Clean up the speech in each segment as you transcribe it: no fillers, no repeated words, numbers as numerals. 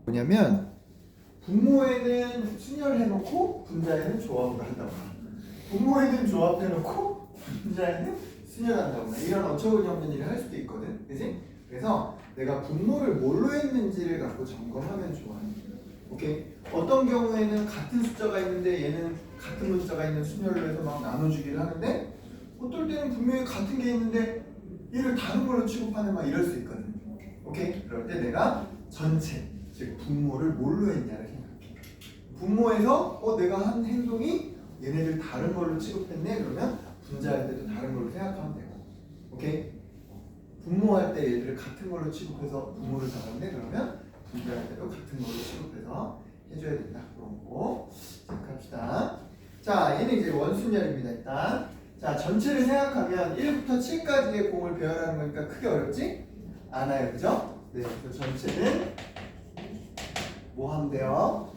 뭐냐면 분모에는 순열 해놓고 분자에는 조합을 한다거나 분모에는 조합해놓고 분자에는 순열한다거나 이런 어처구니 없는 일을 할 수도 있거든. 그치? 그래서 내가 분모를 뭘로 했는지를 갖고 점검하면 좋아. 오케이? 어떤 경우에는 같은 숫자가 있는데 얘는 같은 문자가 있는 순열로 해서 막 나눠주기를 하는데 어떨 때는 분명히 같은 게 있는데 얘를 다른 걸로 취급하는 막 이럴 수 있거든. 오케이? 그럴 때 내가 전체 즉 분모를 뭘로 했냐를 생각해. 분모에서 내가 한 행동이 얘네들 다른 걸로 취급했네. 그러면 분자할 때도 다른 걸로 생각하면 되고. 오케이? 분모할 때 얘들을 같은 걸로 취급해서 분모를 잡았네. 그러면 분자할 때도 같은 걸로 취급해서 해줘야 된다. 그런 거 생각합시다. 자, 얘는 이제 원순열입니다. 일단 자, 전체를 생각하면 1부터 7까지의 공을 배열하는 거니까 크게 어렵지? 않아요. 그죠? 네, 그래서 전체는 뭐 하면 돼요?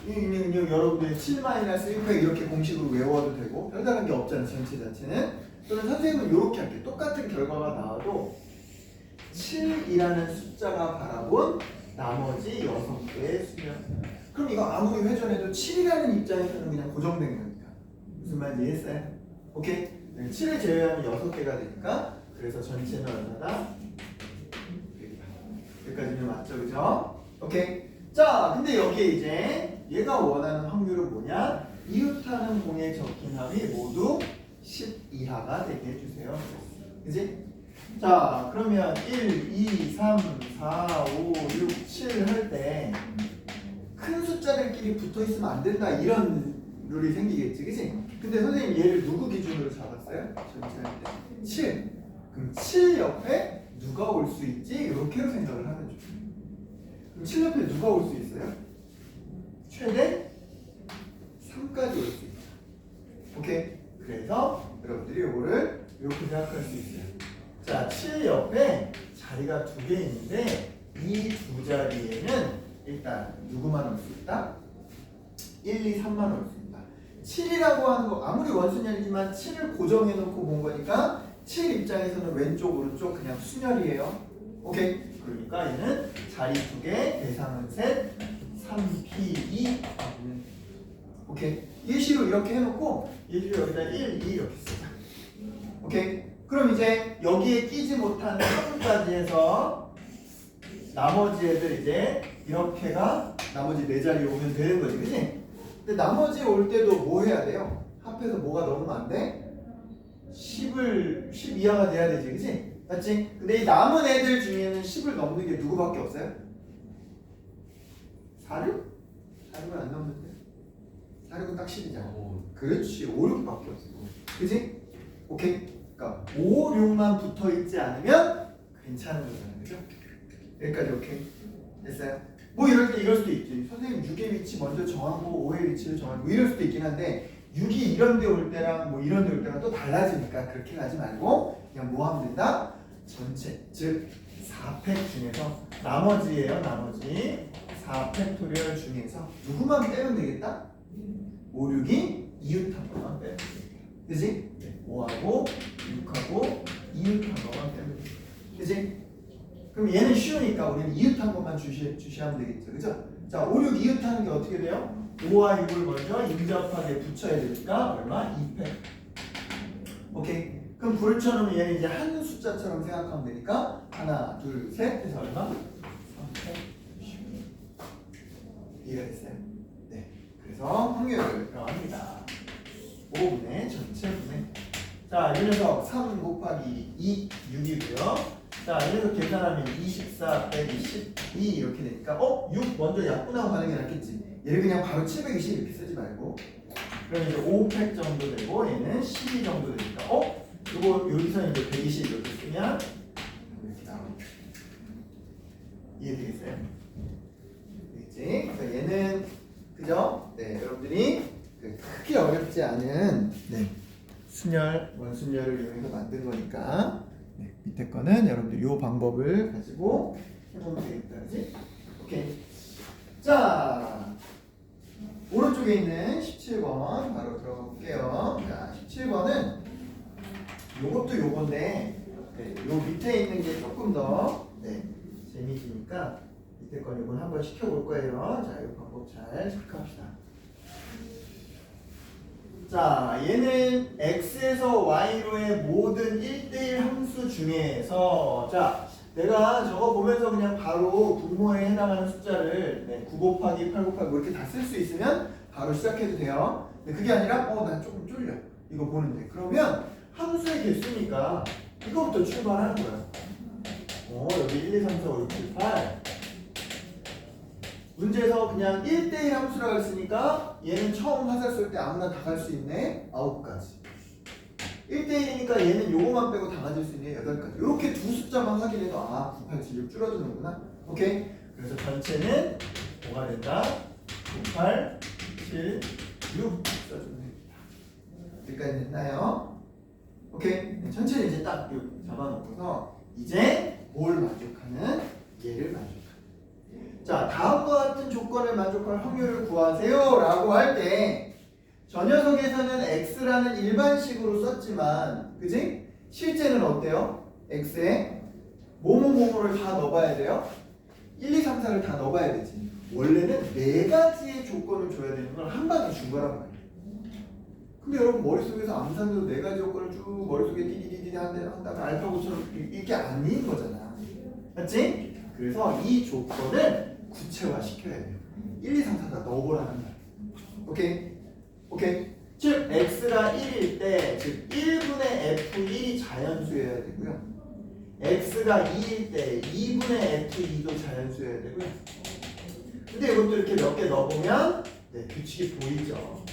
여러분들이 7-1 이렇게 공식으로 외워도 되고 별다른 게 없잖아. 전체 자체는. 그러면 선생님은 이렇게 할게. 똑같은 결과가 나와도 7이라는 숫자가 바라본 나머지 6개의 수면. 그럼 이거 아무리 회전해도 7이라는 입장에서는 그냥 고정된 거니까. 무슨 말인지 이해했어요? 오케이? 7을 제외하면 6개가 되니까 그래서 전체는 얼마다? 여기까지는 맞죠? 그죠? 오케이? 자, 근데 여기에 이제 얘가 원하는 확률은 뭐냐? 이웃하는 공에 적힌 합이 모두 10 이하가 되게 해주세요. 그지? 자, 그러면 1, 2, 3, 4, 5, 6, 7 할 때 큰 숫자들끼리 붙어 있으면 안 된다. 이런 룰이 생기겠지. 그지? 근데 선생님 얘를 누구 기준으로 잡았어요? 전체할 때 7. 그럼 7 옆에 누가 올 수 있지? 이렇게로 생각을 하면 좋죠. 그럼 7 옆에 누가 올 수 있어요? 최대 3까지 올 수 있어요. 오케이? 그래서 여러분들이 이거를 이렇게 생각할 수 있어요. 자, 7 옆에 자리가 2개 있는데 이 두 자리에는 일단 누구만 올 수 있다? 1, 2, 3만 올 수 있다. 7이라고 하는 거 아무리 원순열이지만 7을 고정해 놓고 본 거니까 7 입장에서는 왼쪽 오른쪽 그냥 순열이에요. 오케이? 그러니까 얘는 자리 2개, 대상은 셋, 3P2. 오케이? 예시로 이렇게 해놓고 예시로 여기다 1, 2 이렇게 쓰자. 오케이? 그럼 이제 여기에 끼지 못한 3까지 해서 나머지 애들 이제 이렇게가 나머지 4자리에 오면 되는 거지. 그치? 근데 나머지 올 때도 뭐 해야 돼요? 합해서 뭐가 넘으면 안 돼? 10 이하가 돼야 되지. 그치? 맞지? 근데 이 남은 애들 중에는 10을 넘는 게 누구밖에 없어요? 46? 46은 안 넘는데? 46은 딱 10이잖아. 그렇지. 5, 6밖에 없어. 그치? 오케이? 그러니까 5, 6만 붙어 있지 않으면 괜찮은 거잖아요. 그죠? 여기까지 오케이? 됐어요? 뭐 이럴 때 이럴 수도 있지. 선생님 6의 위치 먼저 정하고 5의 위치를 정하고 뭐 이럴 수도 있긴 한데 6이 이런 데 올 때랑 뭐 이런 데 올 때랑 또 달라지니까 그렇게 가지 말고 그냥 뭐 하면 된다? 전체 즉 4팩 중에서 나머지예요. 나머지 4팩토리얼 중에서 누구만 빼면 되겠다? 5, 6이 이웃한 것만 빼면 되겠다. 그지? 5하고 6하고 이웃한 것만 빼면 되겠다. 그지? 그럼 얘는 쉬우니까 우리는 이웃한 것만 주시하면 되겠죠. 그죠? 자, 5, 6 이웃하는 게 어떻게 돼요? 5와 6을 먼저 인접하게 붙여야 되니까 얼마? 2팩. 오케이? 그럼 불을 쳐놓으면 얘는 이제 한 숫자처럼 생각하면 되니까 하나, 둘, 셋 해서 얼마? 3팩. 이해가 됐어요? 네. 그래서 확률을 표합니다. 5분의 전체 분의. 자, 이 녀석 3 곱하기 2, 6이고요. 자, 이 녀석 계산하면 24 빼기 12 이렇게 되니까 6 먼저 약분하고 가는 게 낫겠지. 얘를 그냥 바로 720 이렇게 쓰지 말고. 그럼 이제 5팩 정도 되고 얘는 12 정도 되니까 이거 여기서 이제 120 이렇게 쓰면 이렇게 나옵니다. 이해되겠어요? 되겠지? 그래서 얘는 그죠? 네, 여러분들이 크게 어렵지 않은 순열, 원순열을 이용해서 만든 거니까 밑에 거는 여러분들 이 방법을 가지고 해보면 되겠다. 그치? 오케이. 자, 오른쪽에 있는 17번 바로 들어가 볼게요. 자, 17번은 요것도 요건데 요 밑에 있는 게 조금 더 재미지니까 이때 건 이건 한번 시켜볼 거예요. 자, 이 방법 잘 체크합시다. 자, 얘는 x에서 y로의 모든 1대1 함수 중에서 자, 내가 저거 보면서 그냥 바로 분모에 해당하는 숫자를 9 곱하기 8 곱하기 뭐 이렇게 다 쓸 수 있으면 바로 시작해도 돼요. 근데 그게 아니라 난 조금 쫄려. 이거 보는데. 그러면 함수의 개수니까 이거부터 출발하는 거예요. 여기 1, 2, 3, 4, 5, 6, 7, 8 문제에서 그냥 1대1 함수라고 했으니까 얘는 처음 화살 쏠 때 아무나 다 갈 수 있네 9가지 1대1이니까 얘는 요거만 빼고 다 가질 수 있네 8가지 이렇게 두 숫자만 확인해도 9, 8, 7, 6 줄어드는구나. 오케이? 그래서 전체는 뭐가 된다? 9, 8, 7, 6 써주면 됩니다. 여기까지 됐나요? 오케이? 네, 천천히 이제 딱 잡아놓고서 이제 뭘 만족하는? 얘를 만족하는. 자, 다음과 같은 조건을 만족할 확률을 구하세요 라고 할 때 저 녀석에서는 x라는 일반식으로 썼지만 그지? 실제는 어때요? x에 뭐뭐뭐뭐를 다 넣어봐야 돼요? 1, 2, 3, 4를 다 넣어봐야 되지. 원래는 4가지의 조건을 줘야 되는 걸 한 방에 준 거란 말이에요. 근데 여러분 머릿속에서 암산으로 4가지 조건을 쭉 머릿속에 디디디디 한 다음에 알파고처럼 이게 아닌 거잖아. 맞지? 그래서 이 조건을 구체화시켜야 돼요. 1, 2, 3, 4 다 넣어보라는 거야. 오케이? 오케이? 즉 x가 1일 때 즉 1분의 f1이 자연수여야 되고요. x가 2일 때 2분의 f2도 자연수여야 되고요. 근데 이것도 이렇게 몇 개 넣어보면 규칙이 보이죠.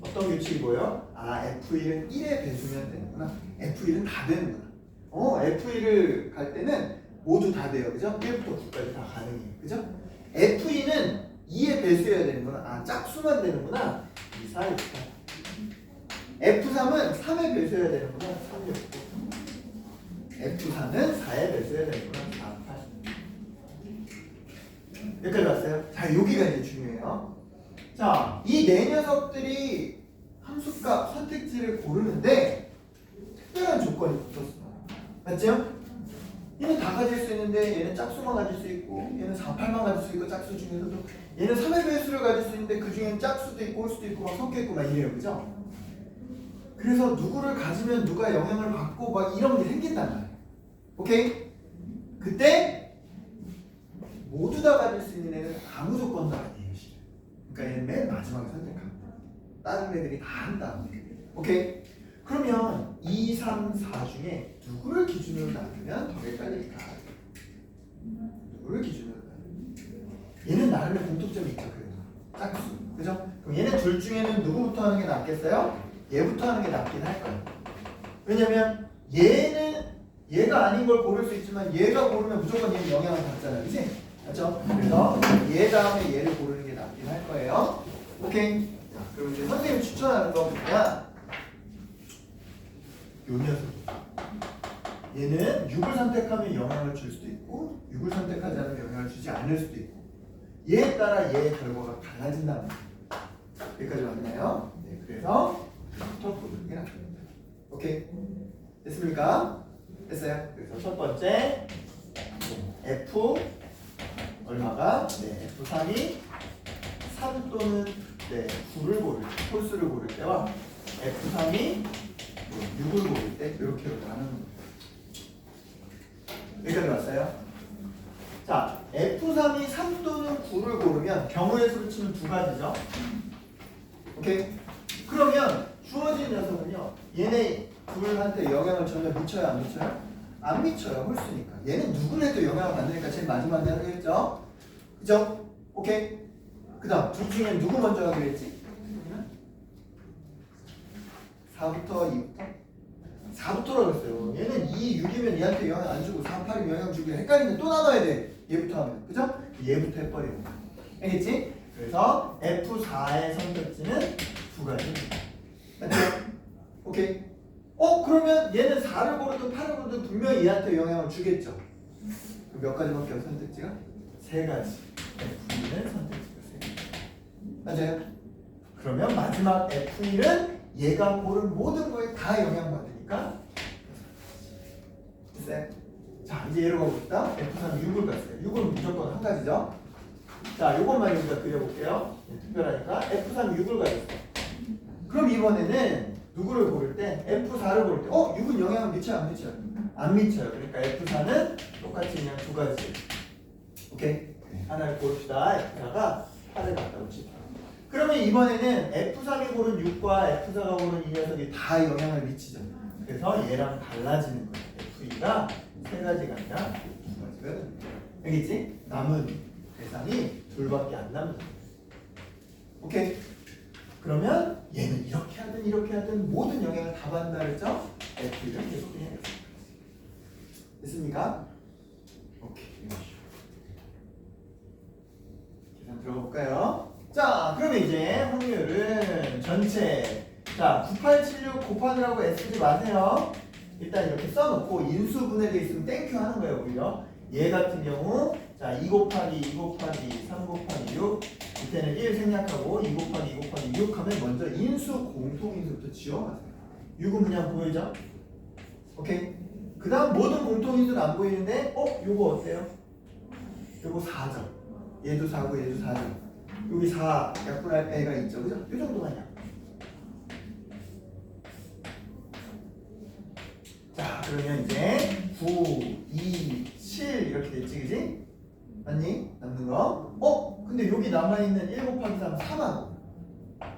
어떤 규칙이 보여? f1은 1의 배수면 되는구나. f1은 다 되는구나. f1을 갈 때는 모두 다 돼요. 그죠? 1부터 9까지 다 가능해요. 그죠? f2는 2의 배수여야 되는구나. 짝수만 되는구나. 2, 4, 6, 8. f3은 3의 배수여야 되는구나. 3, 6, 9. f4는 4의 배수여야 되는구나. 4, 8. 여기까지 왔어요? 자, 여기가 이제 중요해요. 자, 이 네 녀석들이 함수값 선택지를 고르는데 특별한 조건이 붙었어. 맞죠? 얘는 다 가질 수 있는데 얘는 짝수만 가질 수 있고 얘는 4, 8만 가질 수 있고 짝수 중에서도 얘는 3의 배수를 가질 수 있는데 그 중엔 짝수도 있고 홀수도 있고 막 섞여 있고 막 이래요. 그죠? 그래서 누구를 가지면 누가 영향을 받고 막 이런 게 생긴단 말이에요. 오케이? 그때 모두 다 가질 수 있는 애는 아무 조건도 아니에요. 그러니까 얘는 맨 마지막에 선택합니다. 다른 애들이 다 한다. 오케이? 그러면 2, 3, 4 중에 누구를 기준으로 나누면 더 헷갈릴까? 누구를 기준으로 나누면? 얘는 나름의 공통점이 있죠. 그래도 짝수. 그죠? 그럼 얘네 둘 중에는 누구부터 하는 게 낫겠어요? 얘부터 하는 게 낫긴 할 거예요. 왜냐면 얘는 얘가 아닌 걸 고를 수 있지만 얘가 고르면 무조건 얘는 영향을 받잖아요. 그치? 맞죠? 그래서 얘 다음에 얘를 고르는 게 낫긴 할 거예요. 오케이? 자, 그럼 이제 선생님이 추천하는 거 뭐냐? 요 녀석. 얘는 6을 선택하면 영향을 줄 수도 있고 6을 선택하지 않으면 영향을 주지 않을 수도 있고 얘에 따라 얘의 결과가 달라진다는 거예요. 여기까지 맞나요? 네, 그래서 부터 고르는 게 낫습니다. 오케이? 됐습니까? 됐어요? 그래서 첫 번째 F 얼마가? F3이 3 또는 9를 고를 때, 홀수를 고를 때와 F3이 6을 고를 때 이렇게 나누는 거예요. 여기까지 왔어요? 자, F3이 3 또는 9를 고르면 경우의 수를 치면 두 가지죠. 오케이? 그러면 주어진 녀석은요. 얘네 둘한테 영향을 전혀 미쳐요? 안 미쳐요? 안 미쳐요. 홀수니까. 얘는 누구를 해도 영향을 받으니까 제일 마지막에 하겠죠? 그죠? 오케이? 그 다음 둘 중에 누구 먼저 하기로 했지? 4부터 2부터? 4부터라고 했어요. 얘는 2, 6이면 얘한테 영향 안 주고 4, 8이면 영향 주고 헷갈리면 또 나눠야 돼. 얘부터 하면. 그죠? 얘부터 해버리고. 알겠지? 그래서 F4의 선택지는 두 가지. 맞죠? 오케이? 그러면 얘는 4를 고르든 8을 고르든 분명히 얘한테 영향을 주겠죠? 그럼 몇 가지밖에 없어 선택지가? 세 가지. F1은 선택지가 세 가지. 맞아요? 그러면 마지막 F1은 얘가 고른 모든 거에 다 영향받으니까 됐어요? 자, 이제 얘로 가봅시다. F3 6을 갔어요. 6은 무조건 한 가지죠. 자, 요것만 여기다 그려볼게요. 특별하니까 F3 6을 가졌어. 그럼 이번에는 누구를 고를 때 F4를 고를 때 6은 영향을 미쳐요? 안 미쳐요? 안 미쳐요. 그러니까 F4는 똑같이 그냥 두 가지. 오케이? 하나를 고릅시다. F4가 8을 갖다 붙이다. 그러면 이번에는 F3이 고른 6과 F4가 고른 이 녀석이 다 영향을 미치죠. 그래서 얘랑 달라지는 거예요. F2가 세 가지가 아니라 두 가지가. 알겠지? 남은 대상이 둘밖에 안 남는다. 오케이? 그러면 얘는 이렇게 하든 모든 영향을 다 받는다 그랬죠? F2를 계속 해야 돼요. 됐습니까? 오케이. 계산 들어가 볼까요? 자, 그러면 이제 확률은 전체. 자, 9876 곱하느라고 애쓰지 마세요. 일단 이렇게 써놓고 인수분해되어 있으면 땡큐 하는 거예요, 오히려. 얘 같은 경우, 자, 2 곱하기 2 곱하기 3 곱하기 6. 이때는 1 생략하고 2 곱하기 2 곱하기 6 하면 먼저 인수, 공통인수부터 지워가세요. 6은 그냥 보이죠? 오케이? 그 다음 모든 공통인수는 안 보이는데, 요거 어때요? 요거 4죠. 얘도 4고 얘도 4죠. 여기 4 약분할 애가 있죠. 그죠? 이 정도만 약. 자, 그러면 이제 9, 2, 7 이렇게 됐지, 그지? 맞니? 남는 거. 근데 여기 남아있는 1 곱하기 3, 4만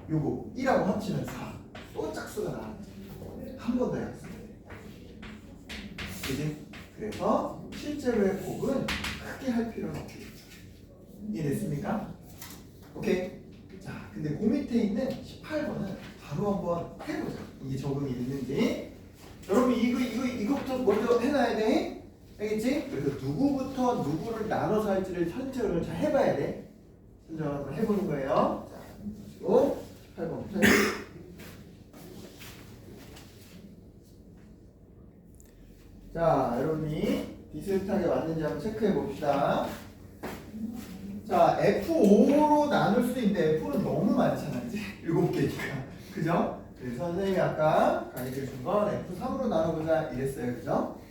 요거 1하고 합치면 4. 또 짝수가 나왔지. 한 번 더 약수. 그지? 그래서 실제로의 곱은 크게 할 필요는 없겠죠. 이해됐습니까? 오케이? 자, 근데 그 밑에 있는 18번은 바로 한번 해보자. 이게 적응이 됐는지. 여러분 이거부터 먼저 해놔야 돼. 알겠지? 그래서 누구부터 누구를 나눠서 할지를 선정을 잘 해봐야 돼. 선정을 한번 해보는 거예요. 자, 그리고 18번부터 자, 여러분이 비슷하게 왔는지 한번 체크해 봅시다. 자, F5로 나눌 수도 있는데 F는 너무 많잖아, 이제 7개니까. 그죠? 그래서 선생님이 아까 가르쳐 준 건 F3으로 나눠보자 이랬어요. 그죠?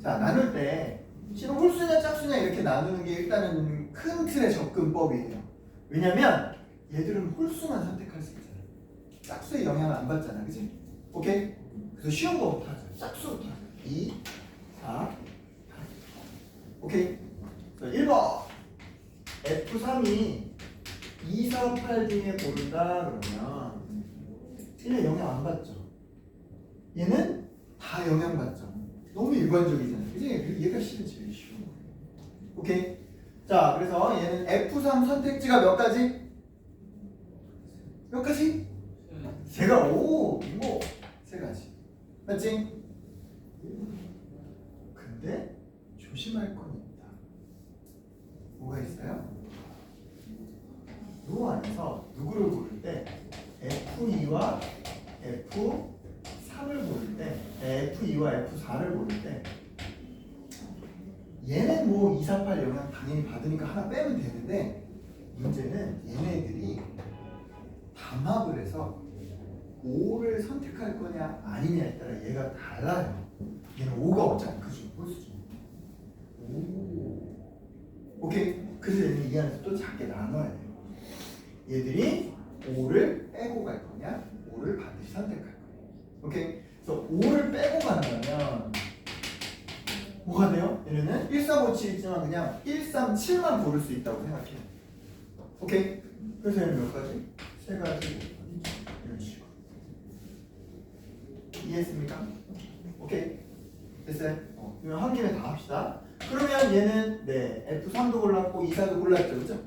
자, 나눌 때 실은 홀수냐 짝수냐 이렇게 나누는 게 일단은 큰 틀의 접근법이에요. 왜냐면 얘들은 홀수만 선택할 수 있잖아. 짝수의 영향을 안 받잖아. 그치? 오케이? 그래서 쉬운 거부터 하자. 짝수부터 하자. 2, 4, 8. 오케이? 자, 1번 F3이 2, 4, 8 중에 고른다 그러면 1에 영향 안 받죠. 얘는 다 영향 받죠. 너무 일반적이잖아요. 그치? 얘가 실은 제일 쉬운 거예요. 오케이? 자, 그래서 얘는 F3 선택지가 몇 가지? 몇 가지? 제가 세 가지. 맞지? 근데 조심할 건 있다. 뭐가 있어요? 요 안에서 누구를 고를 때 F2와 F3을 고를 때 F2와 F4를 고를 때 얘는 뭐 2, 4, 8 영향 당연히 받으니까 하나 빼면 되는데 문제는 얘네들이 담합을 해서 5를 선택할 거냐 아니냐에 따라 얘가 달라요. 얘는 5가 없잖아. 그죠? 홀수죠. 오케이? 그래서 얘는 이 안에서 또 작게 나눠야 돼요. 얘들이 5를 빼고 갈 거냐 5를 반드시 선택할 거냐. 오케이? 그래서 5를 빼고 간다면 뭐가 돼요? 얘네는 1, 3, 5, 7 있지만 그냥 1, 3, 7만 고를 수 있다고 생각해요. 오케이? 그래서 얘는 몇 가지? 세 가지 이런 식으로. 이해했습니까? 오케이? 됐어요? 그러면 한 김에 다 합시다. 그러면 얘는 F3도 골랐고 2, 4도 골랐죠. 그죠?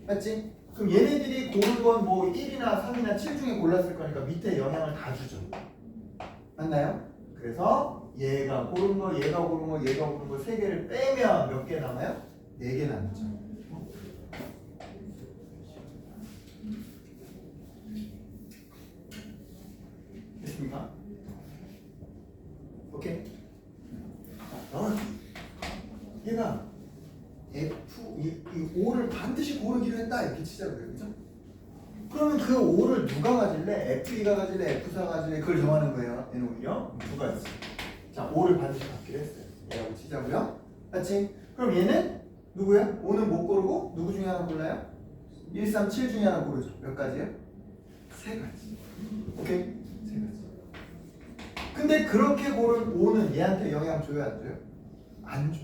맞지? 그럼 얘네들이 고른 건 뭐 1이나 3이나 7 중에 골랐을 거니까 밑에 영향을 다 주죠. 맞나요? 그래서 얘가 고른 거, 얘가 고른 거, 얘가 고른 거 세 개를 빼면 몇 개 남아요? 4개 남죠. 됐습니까? 오케이? 얘가 이 5를 반드시 고르기로 했다 이렇게 치자고요. 그죠? 그러면 그 5를 누가 가질래? F2가 가질래? F4가 가질래? 그걸 정하는 거예요. 얘는 오히려 두 가지. 자, 5를 반드시 갖기로 했어요. 얘라고 치자고요. 맞지? 그럼 얘는 누구야? 5는 못 고르고 누구 중에 하나 골라요? 1, 3, 7 중에 하나 고르죠. 몇 가지요? 세 가지. 오케이? 세 가지. 근데 그렇게 고른 5는 얘한테 영향 줘요, 안 줘요? 안 줘.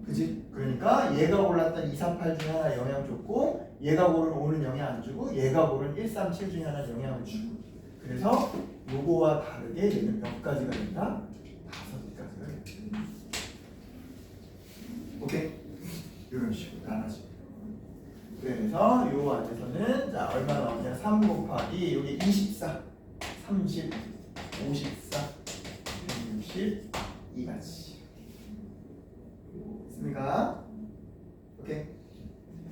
그지? 그러니까 얘가 골랐던 2, 3, 8 중에 하나 영향 줬고 얘가 고른 5는 영향 안 주고 얘가 고른 1, 3, 7 중에 하나 영향을 주고 그래서 요거와 다르게 얘는 몇 가지가 된다? 5가지가 된다. 오케이? 이런 식으로 나눠집니다. 그래서 요 안에서는 자 얼마 나오냐? 3 곱하기 여기 24, 30, 54, 162가지. 됐습니까? 오케이.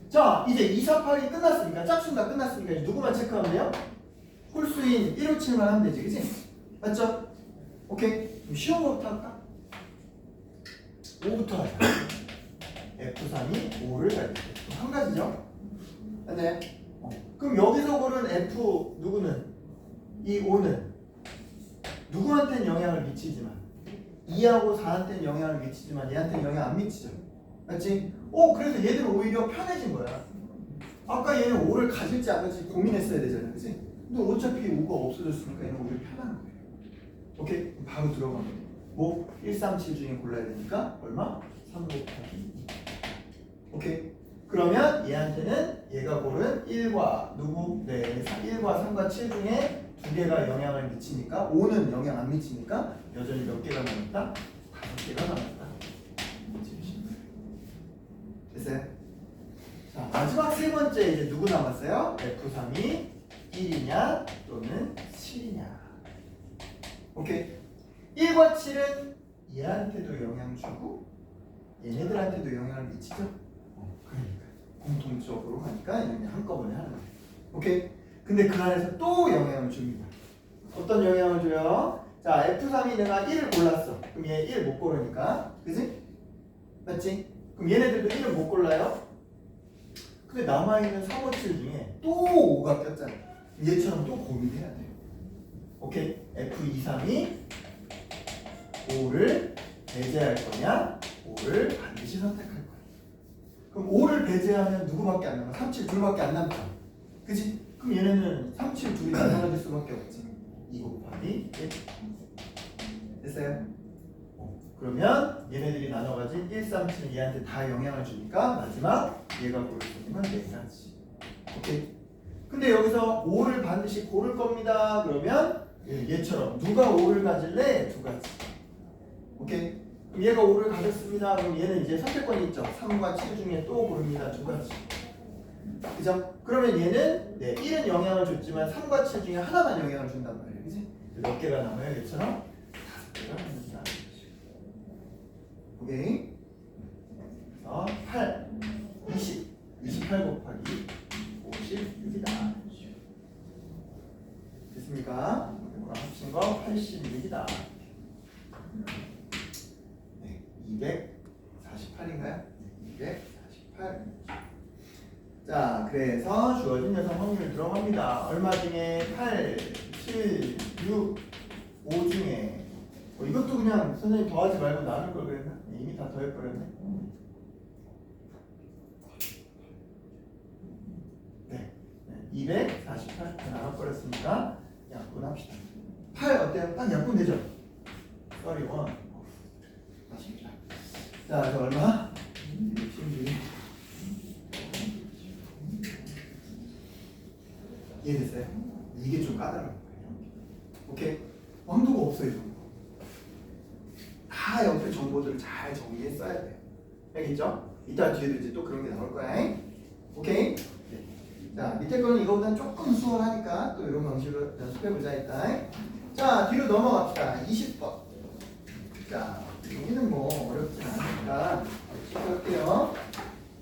자 이제 2, 4, 8이 끝났으니까 짝수는 다 끝났으니까 이제 누구만 체크하면 돼요? 홀수인 157만 하면 되지, 그치? 맞죠? 오케이. 그럼 쉬운 거부터 할까? 5부터 하자. F3이 5를 가리켜. 한 가지죠? 맞네. 그럼 여기서 고른 F 누구는? 이 5는 누구한테는 영향을 미치지만 2하고 4한테는 영향을 미치지만 얘한테는 영향 안 미치죠. 맞지? 그래서 얘들은 오히려 편해진 거야. 아까 얘는 5를 가질지 안 가질지 고민했어야 되잖아, 그치? 근데 어차피 5가 없어졌으니까 얘는 오히려 편한 거예요. 오케이? 그럼 바로 들어가면 돼. 뭐? 1, 3, 7 중에 골라야 되니까 얼마? 3 곱하기 2. 오케이? 그러면 얘한테는 얘가 고른 1과 누구? 네, 1과 3과 7 중에 두 개가 영향을 미치니까 5는 영향 안 미치니까 여전히 몇 개가 남았다? 5개가 남았다. 됐어요? 자, 마지막 세 번째 이제 누구 남았어요? F3이 1이냐 또는 7이냐. 오케이? 1과 7은 얘한테도 영향 주고 얘네들한테도 영향을 미치죠? 그러니까 공통적으로 하니까 얘는 한꺼번에 하는 거예요. 오케이? 근데 그 안에서 또 영향을 줍니다. 어떤 영향을 줘요? 자, F3이 내가 1을 골랐어. 그럼 얘 1 못 고르니까. 그지? 맞지? 그럼 얘네들도 1을 못 골라요? 근데 남아있는 3, 5, 7 중에 또 5가 꼈잖아. 얘처럼 또 고민해야 돼요. 오케이? F2, 3이 5를 배제할 거냐? 5를 반드시 선택할 거야. 그럼 5를 배제하면 누구밖에 안 남아? 3, 7 둘밖에 안 남죠. 그치? 그럼 얘네는 3, 7 둘이 나눠질 수밖에 없지. 2 곱하기 1. 됐어요? 그러면 얘네들이 나눠가진 1, 3, 7은 얘한테 다 영향을 주니까 마지막 얘가 고를 수 있는 건 4가지. 오케이? 근데 여기서 5를 반드시 고를 겁니다. 그러면 얘처럼 누가 5를 가질래? 2가지. 오케이? 그럼 얘가 5를 가졌습니다. 그럼 얘는 이제 선택권이 있죠. 3과 7 중에 또 고릅니다. 2가지. 그죠? 그러면 얘는 1은 영향을 줬지만 3과 7 중에 하나만 영향을 준단 말이에요. 그지? 몇 개가 남아요? 얘처럼 5개가 남는다. 오케이? 그래서 8, 20, 28 곱하기 56이다. 됐습니까? 이거랑 합친 거 81이다. 네, 248인가요? 248. 자, 그래서 주어진 여성 확률 들어갑니다. 얼마 중에 8, 7, 6, 5 중에 이것도 그냥 선생님 더하지 말고 나눌 걸 그랬나? 이미 다 더해버렸네. 네, 248 나눠버렸으니까 약분합시다. 8 어때요? 딱 약분 되죠? 31. 맞습니다. 자, 저 얼마? 16. 이해됐어요? 이게 좀 까다로운 거예요. 오케이? 왕도가 없어요, 이런 거. 다 옆에 정보들을 잘 정리해 써야 돼요. 알겠죠? 이따 뒤에도 이제 또 그런 게 나올 거야. 오케이? 네. 자, 밑에 거는 이거보다는 조금 수월하니까 또 이런 방식으로 연습해보자, 일단. 자, 뒤로 넘어갑시다. 20번. 자, 여기는 뭐 어렵지 않으니까 시작할게요.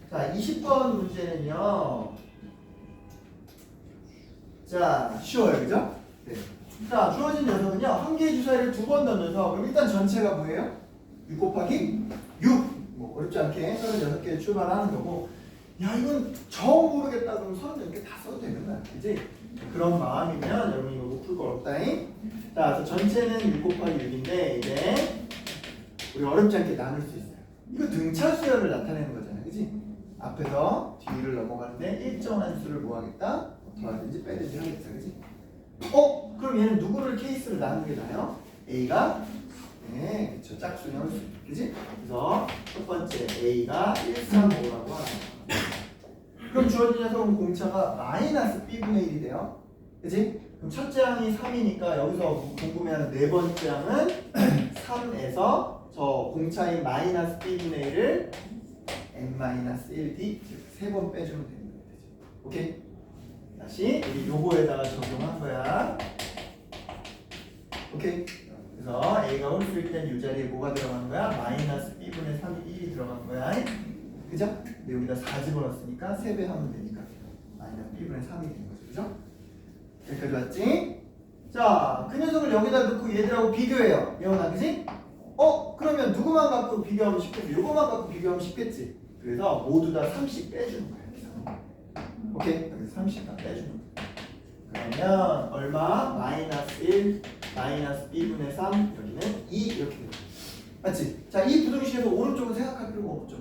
자, 20번 문제는요. 자, 쉬워요, 그죠? 네. 자, 주어진 녀석은요, 한 개의 주사위를 2번 던져서, 그럼 일단 전체가 뭐예요? 6 곱하기 6. 뭐, 어렵지 않게 36개 출발하는 거고, 야, 이건 정 모르겠다 그러면 36개 다 써도 되는 거야. 그지? 그런 마음이면 여러분 이거 못 풀 거 없다잉. 자, 그래서 전체는 6 곱하기 6인데, 이제, 우리 어렵지 않게 나눌 수 있어요. 이거 등차 수열을 나타내는 거잖아요. 그지? 앞에서 뒤를 넘어가는데 일정한 수를 뭐 하겠다? 더하든지 빼든지 하겠다. 그지? 그럼 얘는 누구를 케이스를 나누는 게 나아요? A가 네, 그쵸. 짝수냐 홀수. 그지? 그래서 첫 번째 A가 1, 3, 5라고 하는 그럼 주어진 녀석은 공차가 마이너스 B분의 1이 돼요. 그지? 그럼 첫째 항이 3이니까 여기서 궁금해하는 네 번째 항은 3에서 저 공차인 마이너스 B분의 1을 n-1d 세 번 빼주면 되는 거죠. 오케이? 다시 우리 요거에다가 적용한 거야. 오케이? 그래서 A가 홀수일 땐 이 자리에 뭐가 들어간 거야? 마이너스 B분의 3이 1이 들어간 거야. 그죠? 근데 여기다 4 집어넣었으니까 3배 하면 되니까 마이너스 B분의 3이 되는 거죠. 그죠? 여기까지 왔지? 자, 그 녀석을 여기다 넣고 얘들하고 비교해요. 예원아, 그지? 그러면 누구만 갖고 비교하면 쉽겠지? 요거만 갖고 비교하면 쉽겠지? 그래서 모두 다 30 빼주는 거야. 오케이? 여기서 30 다 빼주는 거야. 그러면 얼마? 마이너스 1, 마이너스 B분의 3, 여기는 2 이렇게 돼요. 맞지? 자, 이 부등식에서 오른쪽은 생각할 필요가 없죠.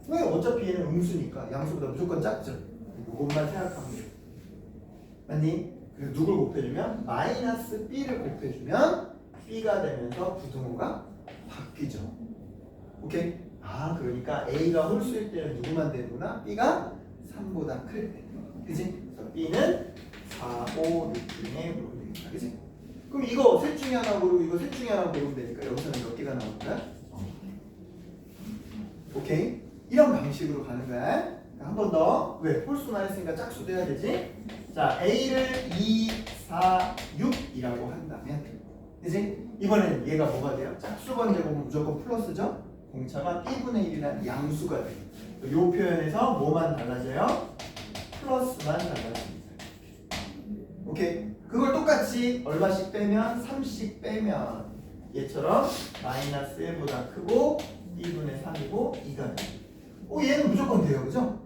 왜? 어차피 얘는 음수니까 양수보다 무조건 작죠. 이것만 생각하면 돼요. 맞니? 그래서 누굴 곱해주면? 마이너스 B를 곱해주면 B가 되면서 부등호가 바뀌죠. 오케이? 그러니까 A가 홀수일 때는 누구만 되는구나? B가 3보다 클 때. 그지? 그래서 B는 4, 5, 6 중에 물으면 되겠다. 그지? 그럼 이거 셋 중에 하나 고르고 이거 셋 중에 하나 고르면 되니까 여기서는 몇 개가 나올 거야? 오케이? 이런 방식으로 가는 거야. 한 번 더. 왜? 홀수만 했으니까 짝수도 해야 되지? 자, A를 2, 4, 6이라고 한다면 그지? 이번에는 얘가 뭐가 돼요? 짝수 번제곱은 무조건 플러스죠? 공차가 B분의 1이라는 양수가 돼요. 이 표현에서 뭐만 달라져요? 플러스만 달라집니다. 오케이? 그걸 똑같이 얼마씩 빼면 30 빼면 얘처럼 마이너스 1보다 크고 B분의 3이고 2가 돼요. 얘는 무조건 돼요. 그죠?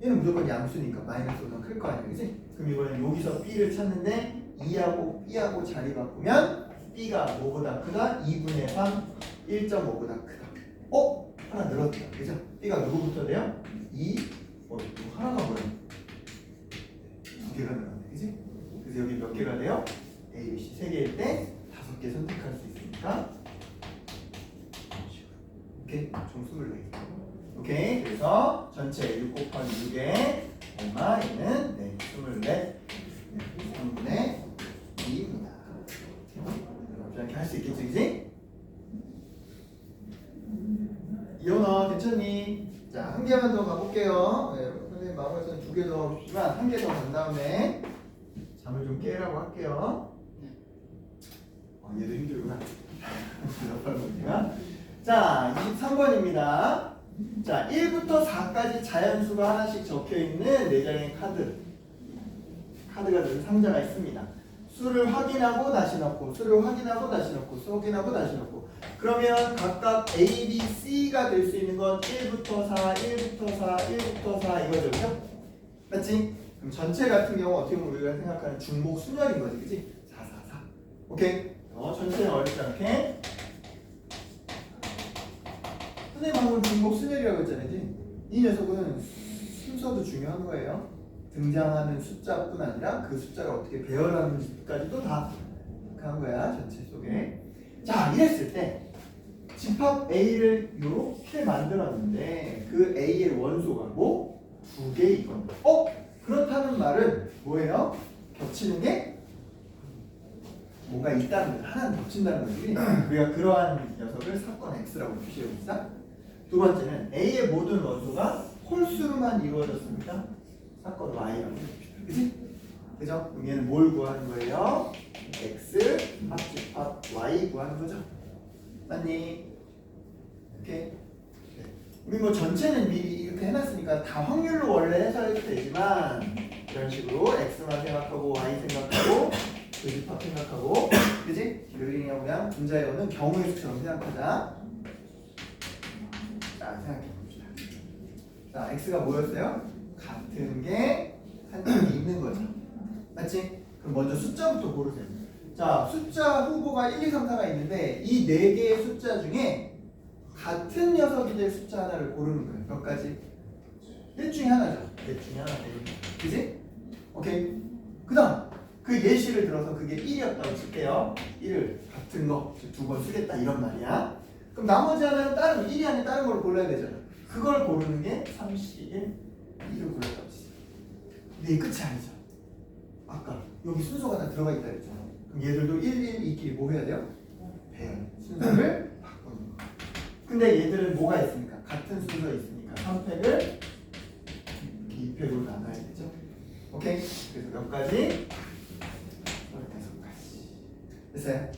얘는 무조건 양수니까 마이너스보다 클 거 아니야. 그지? 그럼 이번엔 여기서 B를 찾는데 2하고 B하고 자리 바꾸면 B가 뭐보다 크다? 2분의 3, 1.5보다 크다. 하나 늘었다. 그죠? B가 누구부터 돼요? 2, 하나가 뭐야? 2개가 늘었네. 그지? 그래서 여기 몇 개가 돼요? A, B, C 3개일 때 5개 선택할 수 있으니까 오케이? 총 24개. 오케이? 그래서 전체 6 곱하기 6에 얼마? 얘는 24, 3분의 2입니다. 이렇게 할 수 있겠지, 그지? 이현아, 괜찮니? 자, 한 개만 더 가볼게요. 네, 선생님 마음에서는 2개 더 주지만 한 개 더 간 다음에 잠을 좀 깨라고 할게요. 얘도 힘들구나. 자, 23번입니다. 자, 1부터 4까지 자연수가 하나씩 적혀있는 4장의 카드가 든 상자가 있습니다. 수를 확인하고 다시 넣고, 수를 확인하고 다시 넣고, 수 확인하고 다시 넣고. 그러면 각각 A, B, C가 될 수 있는 건 1부터 4, 1부터 4, 1부터 4 이거죠. 그죠? 맞지? 그럼 전체 같은 경우 어떻게 보면 우리가 생각하는 중복 순열인 거지. 그치? 4, 4, 4. 오케이? 전체는 어렵지 않게. 선생님 방금 중복 순열이라고 했잖아요. 이 녀석은 순서도 중요한 거예요. 등장하는 숫자뿐 아니라 그 숫자가 어떻게 배열하는지까지도 다 한 거야. 전체 속에. 자, 이랬을 때 집합 A를 이렇게 만들었는데 그 A의 원소가 뭐? 2개이건. 그렇다는 말은 뭐예요? 겹치는 게 뭔가 있다는 거예요. 하나는 겹친다는 거지. 우리가 그러한 녀석을 사건 X라고 표시해봅시다. 두 번째는 A의 모든 원소가 홀수로만 이루어졌습니다. 사건 Y라고 해봅시다. 그치? 그죠? 그럼 얘는 뭘 구하는 거예요? X 합집합 Y 구하는 거죠. 맞니? 오케이? 네. 우리 뭐 전체는 미리 이렇게 해놨으니까 다 확률로 원래 해서 해도 되지만 이런 식으로 X만 생각하고 Y 생각하고 교집합 생각하고 그지? 그냥 그냥 분자에 오는 경우의 수처럼 생각하자. 자, 생각해봅시다. 자, X가 뭐였어요? 같은 게 한 점이 있는 거죠. 맞지? 그럼 먼저 숫자부터 고르세요. 자, 숫자 후보가 1, 2, 3, 4가 있는데 이 4개의 숫자 중에 같은 녀석이 될 숫자 하나를 고르는 거예요. 몇 가지? 넷 중에 하나죠. 넷 중에 하나 고르는 거예요. 그지? 오케이. 그 다음 그 예시를 들어서 그게 1이었다고 칠게요. 1을 같은 거 두 번 쓰겠다 이런 말이야. 그럼 나머지 하나는 다른 1이 아닌 다른 걸 골라야 되잖아. 그걸 고르는 게 3C1 1을 골랐다고 치. 근데 이 끝이 아니죠. 아까 여기 순서가 다 들어가 있다 그랬잖아. 그럼 얘들도 1, 1, 2끼리 뭐 해야 돼요? 배열 순서를 바꾸는 거. 근데 얘들은 뭐가 있으니까 같은 순서에 있으니까 3팩을 2팩으로 나눠야 되죠. 오케이? 그래서 몇 가지? 15가지. 됐어요?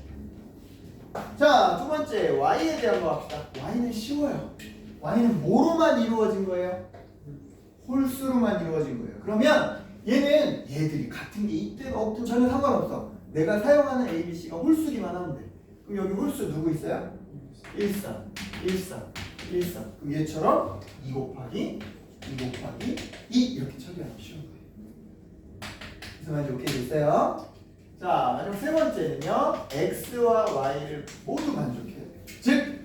자, 두 번째 y에 대한 거 합시다. y는 쉬워요. y는 뭐로만 이루어진 거예요? 홀수로만 이루어진 거예요. 그러면 얘들이 같은 게 있든 없든 전혀 상관없어. 내가 사용하는 A, B, C가 홀수기만 하면 돼. 그럼 여기 홀수 누구 있어요? 1, 3, 1, 3, 1, 3. 그럼 얘처럼 2 곱하기 2 곱하기 2 이렇게 처리하면 쉬운 거예요. 그래서 만약 오케이 됐어요. 자, 마지막 세 번째는요. X와 Y를 모두 만족해야 돼요. 즉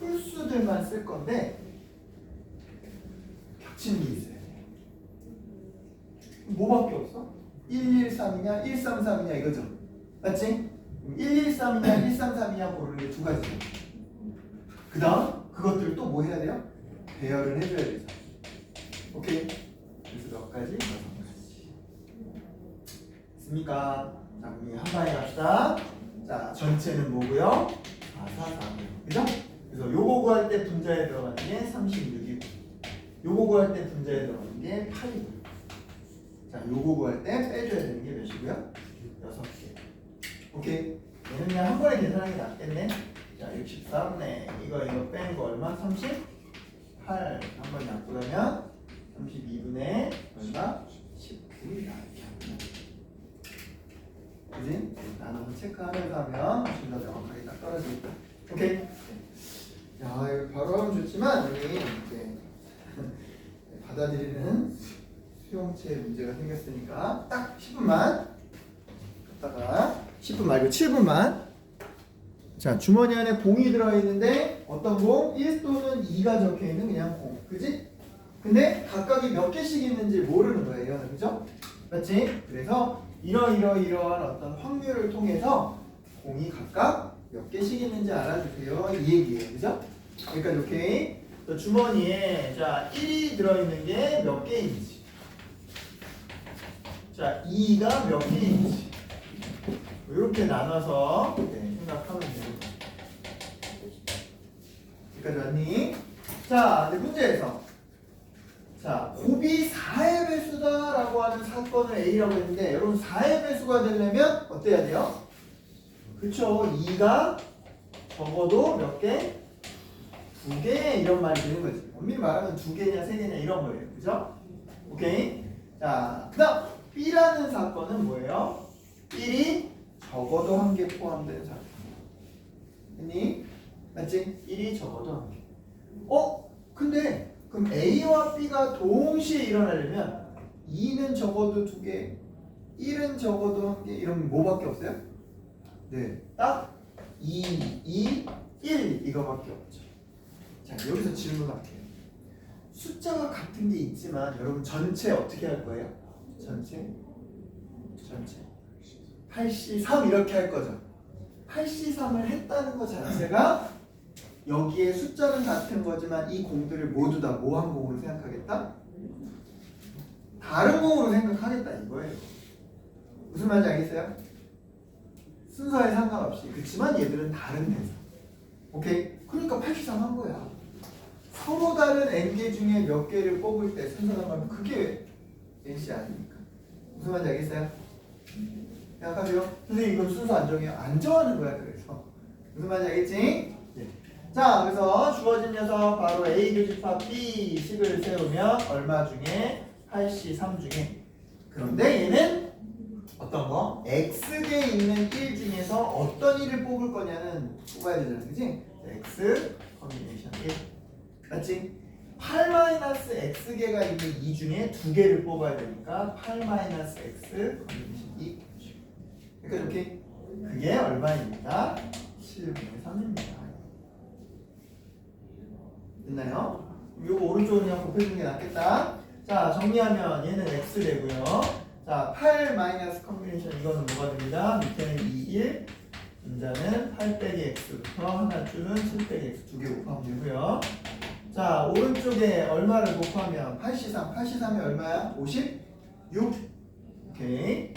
홀수들만 쓸 건데 겹치는 게 있어요. 뭐밖에 없어? 113이냐 133이냐 이거죠. 맞지? 113이냐 133이냐 고르는 게 두 가지죠. 그 다음 그것들을 또 뭐 해야 돼요? 배열을 해줘야 되죠. 오케이? 그래서 몇 가지? 6가지. 됐습니까? 자, 우리 한 방에 갑시다. 자, 전체는 뭐고요? 4, 4, 4고요. 그죠? 그래서 요거 구할 때 분자에 들어가는 게 36이고 요거 구할 때 분자에 들어가는 게 8이고요. 자, 요거 구할 때 빼줘야 되는 게 몇이고요? 6개. 오케이? 얘는 그냥 한 번에 계산하는 게 낫겠네. 자, 63네. 이거 빼는 거 얼마? 38. 한 번 약분하면 32분의 얼마? 19이다. 그지? 나눠서 체크하면서 하면 훨씬 더 정확하게 딱 떨어지겠다. 오케이? 야, 이거 바로 하면 좋지만 우리 이제 받아들이는 수용체 문제가 생겼으니까 딱 10분만 갔다가 10분 말고 7분만. 자, 주머니 안에 공이 들어있는데 어떤 공? 1 또는 2가 적혀있는 그냥 공. 그지? 근데 각각이 몇 개씩 있는지 모르는 거예요. 그죠? 맞지? 그래서 이러한 어떤 확률을 통해서 공이 각각 몇 개씩 있는지 알아주세요. 이 얘기예요. 그죠? 여기까지 오케이? 또 주머니에 자 1이 들어있는 게 몇 개인지, 자 2가 몇 개인지 이렇게 나눠서 생각하면 됩니다. 여기까지 왔니? 자, 이제 문제에서 자, 곱이 4의 배수다라고 하는 사건을 A라고 했는데 여러분 4의 배수가 되려면 어때야 돼요? 그쵸? 2가 적어도 몇 개? 2개 이런 말이 되는 거지. 엄밀히 말하면 2개냐 3개냐 이런 거예요. 그죠? 오케이? 자, 그 다음 B라는 사건은 뭐예요? 1이 적어도 1개 포함된 사건. 했니? 맞지? 1이 적어도 1개. 근데 그럼 A와 B가 동시에 일어나려면 2는 적어도 2개, 1은 적어도 1개 이러면 뭐밖에 없어요? 네, 딱 2, 2, 1 이거밖에 없죠. 자, 여기서 질문할게요. 숫자가 같은 게 있지만 여러분 전체 어떻게 할 거예요? 전체 8C3 이렇게 할 거죠. 8C3을 했다는 것 자체가 여기에 숫자는 같은 거지만 이 공들을 모두 다 뭐 한 공으로 생각하겠다? 다른 공으로 생각하겠다 이거예요. 무슨 말인지 알겠어요? 순서에 상관없이. 그렇지만 얘들은 다른 대사. 오케이? 그러니까 83 한 거야. 서로 다른 n개 중에 몇 개를 뽑을 때 순서 상관하면 그게 nC 아닙니까? 무슨 말인지 알겠어요? 생각하세요? 선생님 이건 순서 안 정해요? 안 정하는 거야. 그래서 무슨 말인지 알겠지? 자, 그래서 주어진 녀석 바로 A 교집합 B 식을 세우면 얼마 중에 8C3 중에, 그런데 얘는 어떤 거? X개 있는 1 중에서 어떤 1을 뽑을 거냐는 뽑아야 되잖아. 그치? X 커뮤니케이션 1 맞지? 8-X개가 있는 2 중에 2개를 뽑아야 되니까 8-X 커뮤니케이션 2 그러니까 이렇게 그게 얼마입니까? 7분의 3입니다. 됐나요? 요거 오른쪽으로 그냥 곱해주는 게 낫겠다. 자, 정리하면 얘는 x 되고요. 자, 8 마이너스 컨비네이션 이거는 뭐가 됩니다? 밑에는 2, 1, 분자는 8 빼기 x부터 하나 줄은 7 빼기 x 두 개 곱하면 되고요. 자, 오른쪽에 얼마를 곱하면 83, 83이 얼마야? 56. 오케이.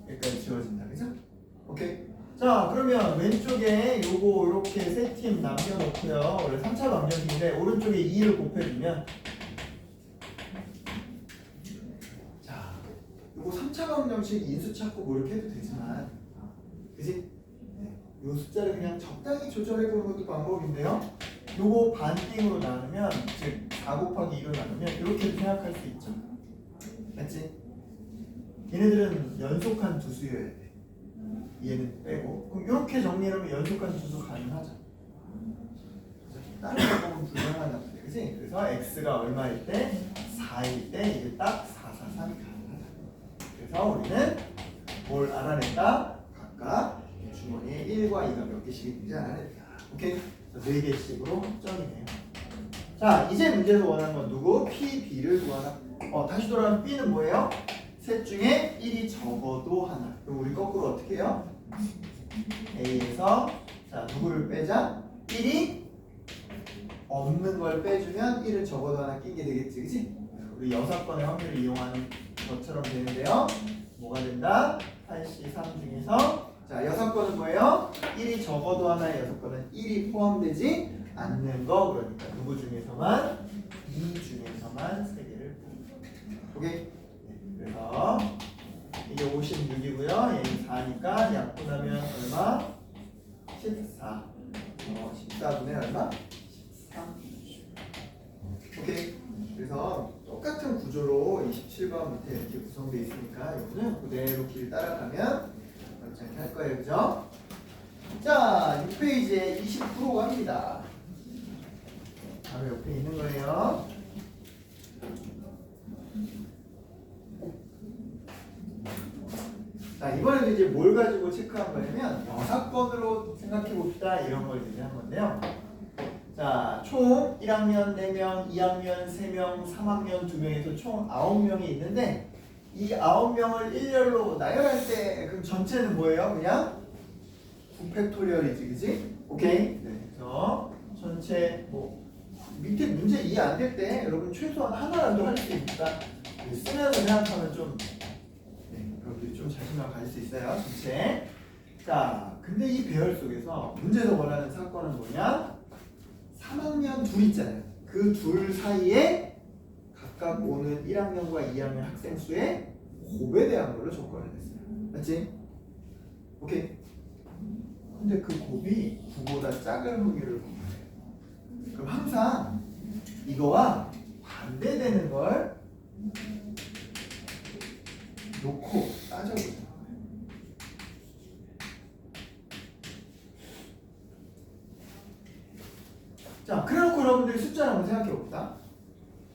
여기까지 지워진다, 그죠? 오케이. 자, 그러면 왼쪽에 요거 이렇게 세 팀 남겨놓고요. 원래 3차 방정식인데 오른쪽에 2를 곱해주면, 자, 요거 3차 방정식 인수 찾고 뭐 이렇게 해도 되지만, 그지? 요 숫자를 그냥 적당히 조절해보는 것도 방법인데요. 요거 반띵으로 나누면, 즉 4 곱하기 2로 나누면 이렇게 생각할 수 있죠. 맞지? 얘네들은 연속한 두 수여야 돼. 얘는 빼고. 그럼 이렇게 정리하면 연속한 두 수 가능하죠. 다른 방법은 불가능하단 말이야. 그치? 그래서 x가 얼마일 때? 4일 때 이게 딱 4, 4, 3이 가능하다. 그래서 우리는 뭘 알아냈다? 각각 주머니에 1과 2가 몇 개씩 있는지 알아냈다. 오케이? 4개씩으로 확정이네요. 자, 이제 문제에서 원하는 건 누구? P, B를 구하라. 다시 돌아가면 B는 뭐예요? 셋 중에 1이 적어도 하나. 그럼 우리 거꾸로 어떻게 해요? A에서 자, 누구를 빼자? 1이 없는 걸 빼주면 1을 적어도 하나 끼게 되겠지, 그치? 우리 6번의 확률을 이용하는 것처럼 되는데요. 뭐가 된다? 83 중에서 자, 6번은 뭐예요? 1이 적어도 하나에 6번은 1이 포함되지 않는 거. 그러니까 누구 중에서만? 2 중에서만 3개를 오케이? 그래서 이게 56이고요. 얘는 4니까 약분하면 얼마? 14. 14분의 얼마? 13. 오케이. 그래서 똑같은 구조로 27번 밑에 이렇게 구성되어 있으니까 이거는 그대로 길 따라가면 어렵지 할 거예요. 그죠? 자, 6페이지에 29로 갑니다. 바로 옆에 있는 거예요. 자, 이번에도 이제 뭘 가지고 체크한 거냐면 여사건으로 생각해 봅시다. 이런 걸 이제 한 건데요. 자, 총 1학년 4명, 2학년 3명, 3학년 2명에서 총 9명이 있는데 이 9명을 일렬로 나열할 때 그럼 전체는 뭐예요? 그냥 9팩토리얼이지, 그지? 오케이? 네, 그래서 전체 뭐 밑에 문제 이해 안 될 때 여러분 최소한 하나라도 할 수 있으니까 쓰면서 생각하면 좀 여러분들이 좀 자신감 가질 수 있어요. 전체. 자, 근데 이 배열 속에서 문제에서 원하는 사건은 뭐냐? 3학년 둘 있잖아요. 그 둘 사이에 각각 오는 1학년과 2학년 학생 수의 곱에 대한 걸로 조건을 냈어요. 맞지? 오케이. 근데 그 곱이 9보다 작은 확률을 구하래요. 그럼 항상 이거와 반대되는 걸 놓고 따져보자. 자, 그래놓고 여러분들이 숫자를 한번 생각해 봅시다.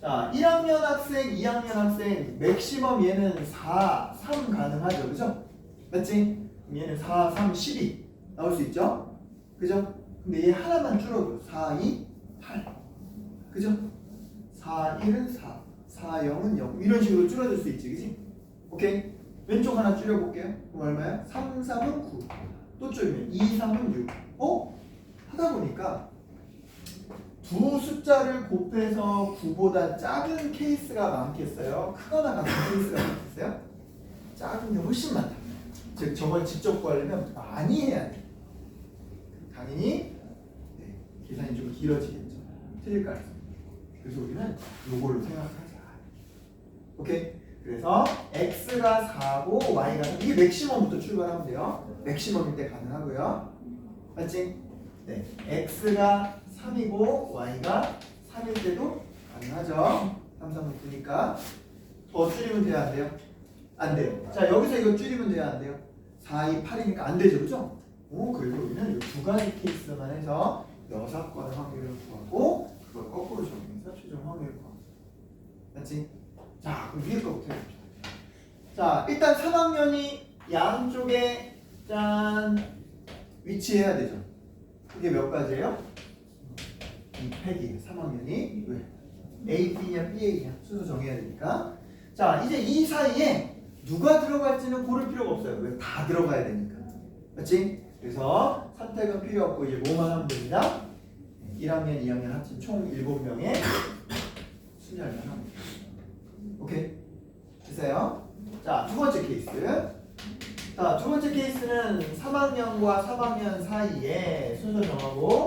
자, 1학년 학생, 2학년 학생, 맥시멈 얘는 4, 3 가능하죠, 그죠? 맞지? 그럼 얘는 4, 3, 12 나올 수 있죠? 그죠? 근데 얘 하나만 줄어도 4, 2, 8 그죠? 4, 1은 4, 4, 0은 0 이런 식으로 줄어들 수 있지, 그지? 오케이? 왼쪽 하나 줄여볼게요. 그럼 얼마야? 3, 3은 9 또 줄이면 2, 3은 6 하다 보니까 두 숫자를 곱해서 9보다 작은 케이스가 많겠어요? 크거나 같은 케이스가 많겠어요? 작은 게 훨씬 많다. 즉 저걸 직접 구하려면 많이 해야 돼. 당연히 계산이 좀 길어지겠죠. 틀릴 가능성. 그래서 우리는 이걸로 생각하자. 오케이? 그래서 x가 4고 y가 3. 이게 맥시멈부터 출발하면 돼요. 맥시멈일 때 가능하고요. 맞지? 네. x가 3이고 y가 3일 때도 가능하죠. 3, 3은 9니까. 더 줄이면 돼요? 안 돼요? 안 돼요. 자, 여기서 이거 줄이면 돼요? 안 돼요? 4, 2, 8이니까 안 되죠. 그죠? 그래서 우리는 이 두 가지 케이스만 해서 6건의 확률을 구하고 그걸 거꾸로 적용해서 최종 확률을 구하고. 맞지? 자, 그럼 위에 거부터 해봅시다. 자, 일단 3학년이 양쪽에 짠 위치해야 되죠. 그게 몇 가지예요? 2팩이에요. 3학년이 왜? A, B냐 BA냐 순서 정해야 되니까. 자 이제 이 사이에 누가 들어갈지는 고를 필요가 없어요. 왜? 다 들어가야 되니까. 맞지? 그래서 선택은 필요 없고 이제 뭐만 하면 됩니다. 1학년, 2학년 합친 총 7명의 순열만 하면 돼요. 오케이? 됐어요? 자, 두 번째 케이스. 자, 두 번째 케이스는 3학년과 3학년 사이에 순서 정하고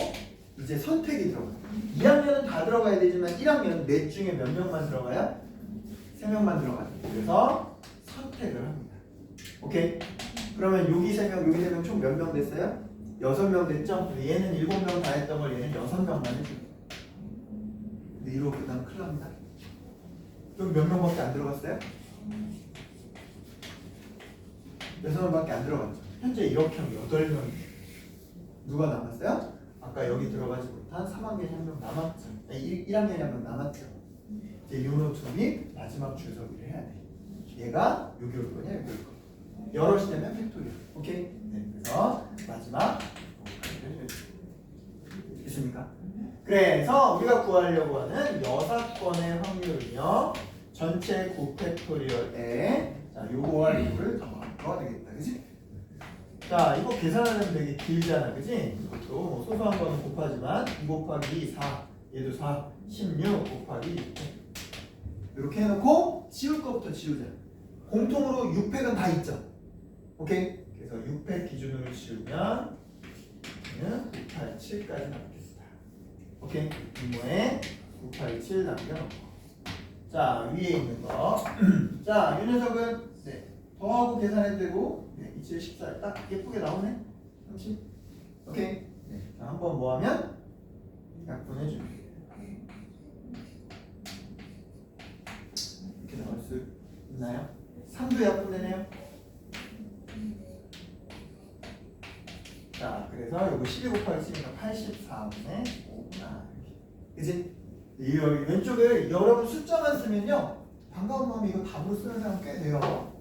이제 선택이 들어가요. 2학년은 다 들어가야 되지만 1학년은 넷 중에 몇 명만 들어가요? 3명만 들어가요. 그래서 선택을 합니다. 오케이? 그러면 여기 3명, 여기 3명 총 몇 명 됐어요? 6명 됐죠? 얘는 7명 다 했던 걸 얘는 6명만 해줘요. 근데 이러고 그다음 큰일 납니다. 그럼 몇 명밖에 안 들어갔어요? 6명밖에 안 들어갔죠. 현재 이렇게 하면 8명이 누가 남았어요? 아까 여기 들어가지 못한 3학년이 1명 남았죠. 1학년이 1명 남았죠. 이제 요노트 및 마지막 줄서기를 해야 돼. 얘가 여기 올 거냐 여기 올 거냐. 여럿이 되면 팩토리얼. 오케이? 네, 그래서 마지막 됐습니까? 그래서 우리가 구하려고 하는 6건의 확률은요 전체 9팩토리얼에 자 요거와 요거를 더하면 되겠다. 그치? 자 이거 계산하면 되게 길잖아. 그치? 이것도 뭐 소소한 거는 곱하지만 2 곱하기 4 얘도 4 16 곱하기 6팩 이렇게 해놓고 지울 것부터 지우자. 공통으로 6팩은 다 있죠. 오케이? 그래서 6팩 기준으로 지우면 987까지 남겠다. 오케이? 분모에 987 남겨놓고 자 위에 있는 거 자 이 녀석은 네, 더하고 계산해도 되고 네, 27, 14 딱 예쁘게 나오네. 30 오케이? 네, 자, 한번 뭐하면 약분해줍니다. 이렇게 나올 수 있나요? 3도 약분되네요. 자, 그래서 요거 12 곱하기 10이니까 84분의 5. 그치? 이 왼쪽에 여러분 숫자만 쓰면요. 반가운 마음에 이거 답으로 쓰는 사람 꽤 돼요.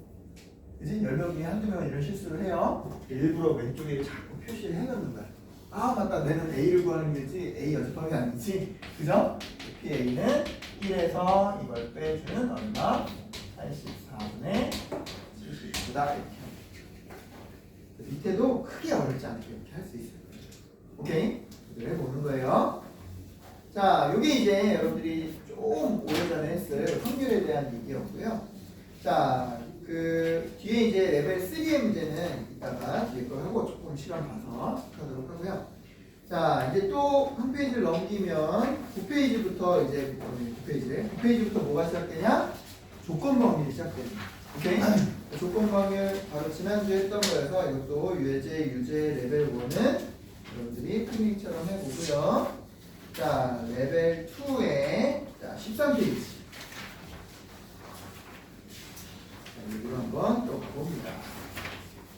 그치? 10명 중에 한두 명은 이런 실수를 해요. 일부러 왼쪽에 자꾸 표시를 해놓는 거야. 아, 맞다. 내는 A를 구하는 게지 A 연습하는 게 아니지. 그죠? PA는 1에서 이걸 빼주는 얼마? 84분의 79다. 이렇게. 밑에도 크게 어렵지 않게 이렇게 할 수 있어요. 오케이? 그래 보는 거예요. 자, 요게 이제 여러분들이 좀 오래전에 했을 확률에 대한 얘기였고요. 자, 그 뒤에 이제 레벨 3의 문제는 이따가 뒤에 거 하고 조금 시간 봐서 하도록 하고요. 자, 이제 또 한 페이지를 넘기면 9페이지부터 이제 9페이지부터 뭐가 시작되냐? 조건 범위가 시작됩니다. 오케이? 조건 방을 바로 지난주에 했던 거여서 이것도 유해제, 유제, 레벨 1은 여러분들이 프링처럼 해보고요. 자, 레벨 2에 자, 13페이지. 자, 이걸 한번 또 봅니다.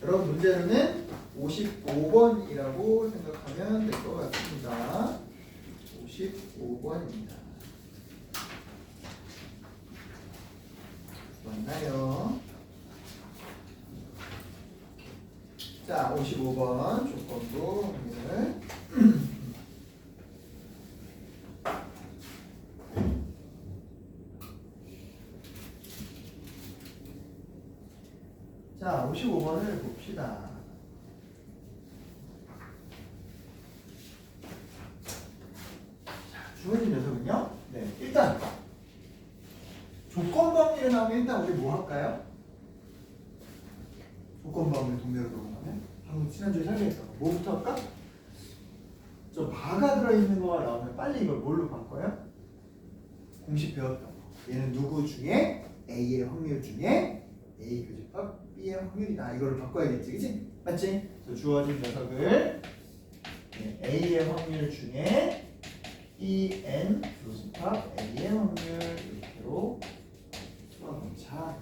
여러분 문제는 55번이라고 생각하면 될 것 같습니다. 55번입니다. 맞나요? 자, 55번 조건부 확률. 자, 55번을 봅시다. 자, 주어진 녀석은요. 네, 일단 조건 범위를 나오면 일단 우리 뭐 할까요? 조건 범위를 동대로 들어가면 방금 지난주에 설명했던 거 뭐부터 할까? 저 바가 들어있는 거가 나오면 빨리 이걸 뭘로 바꿔요? 공식 배웠던 거. 얘는 누구 중에 A의 확률 중에 A 교집합 B의 확률이다. 이거를 바꿔야겠지, 그치? 맞지? 그래서 주어진 녀석을 네, A의 확률 중에 EN 교집합 A의 확률 이렇게로 자,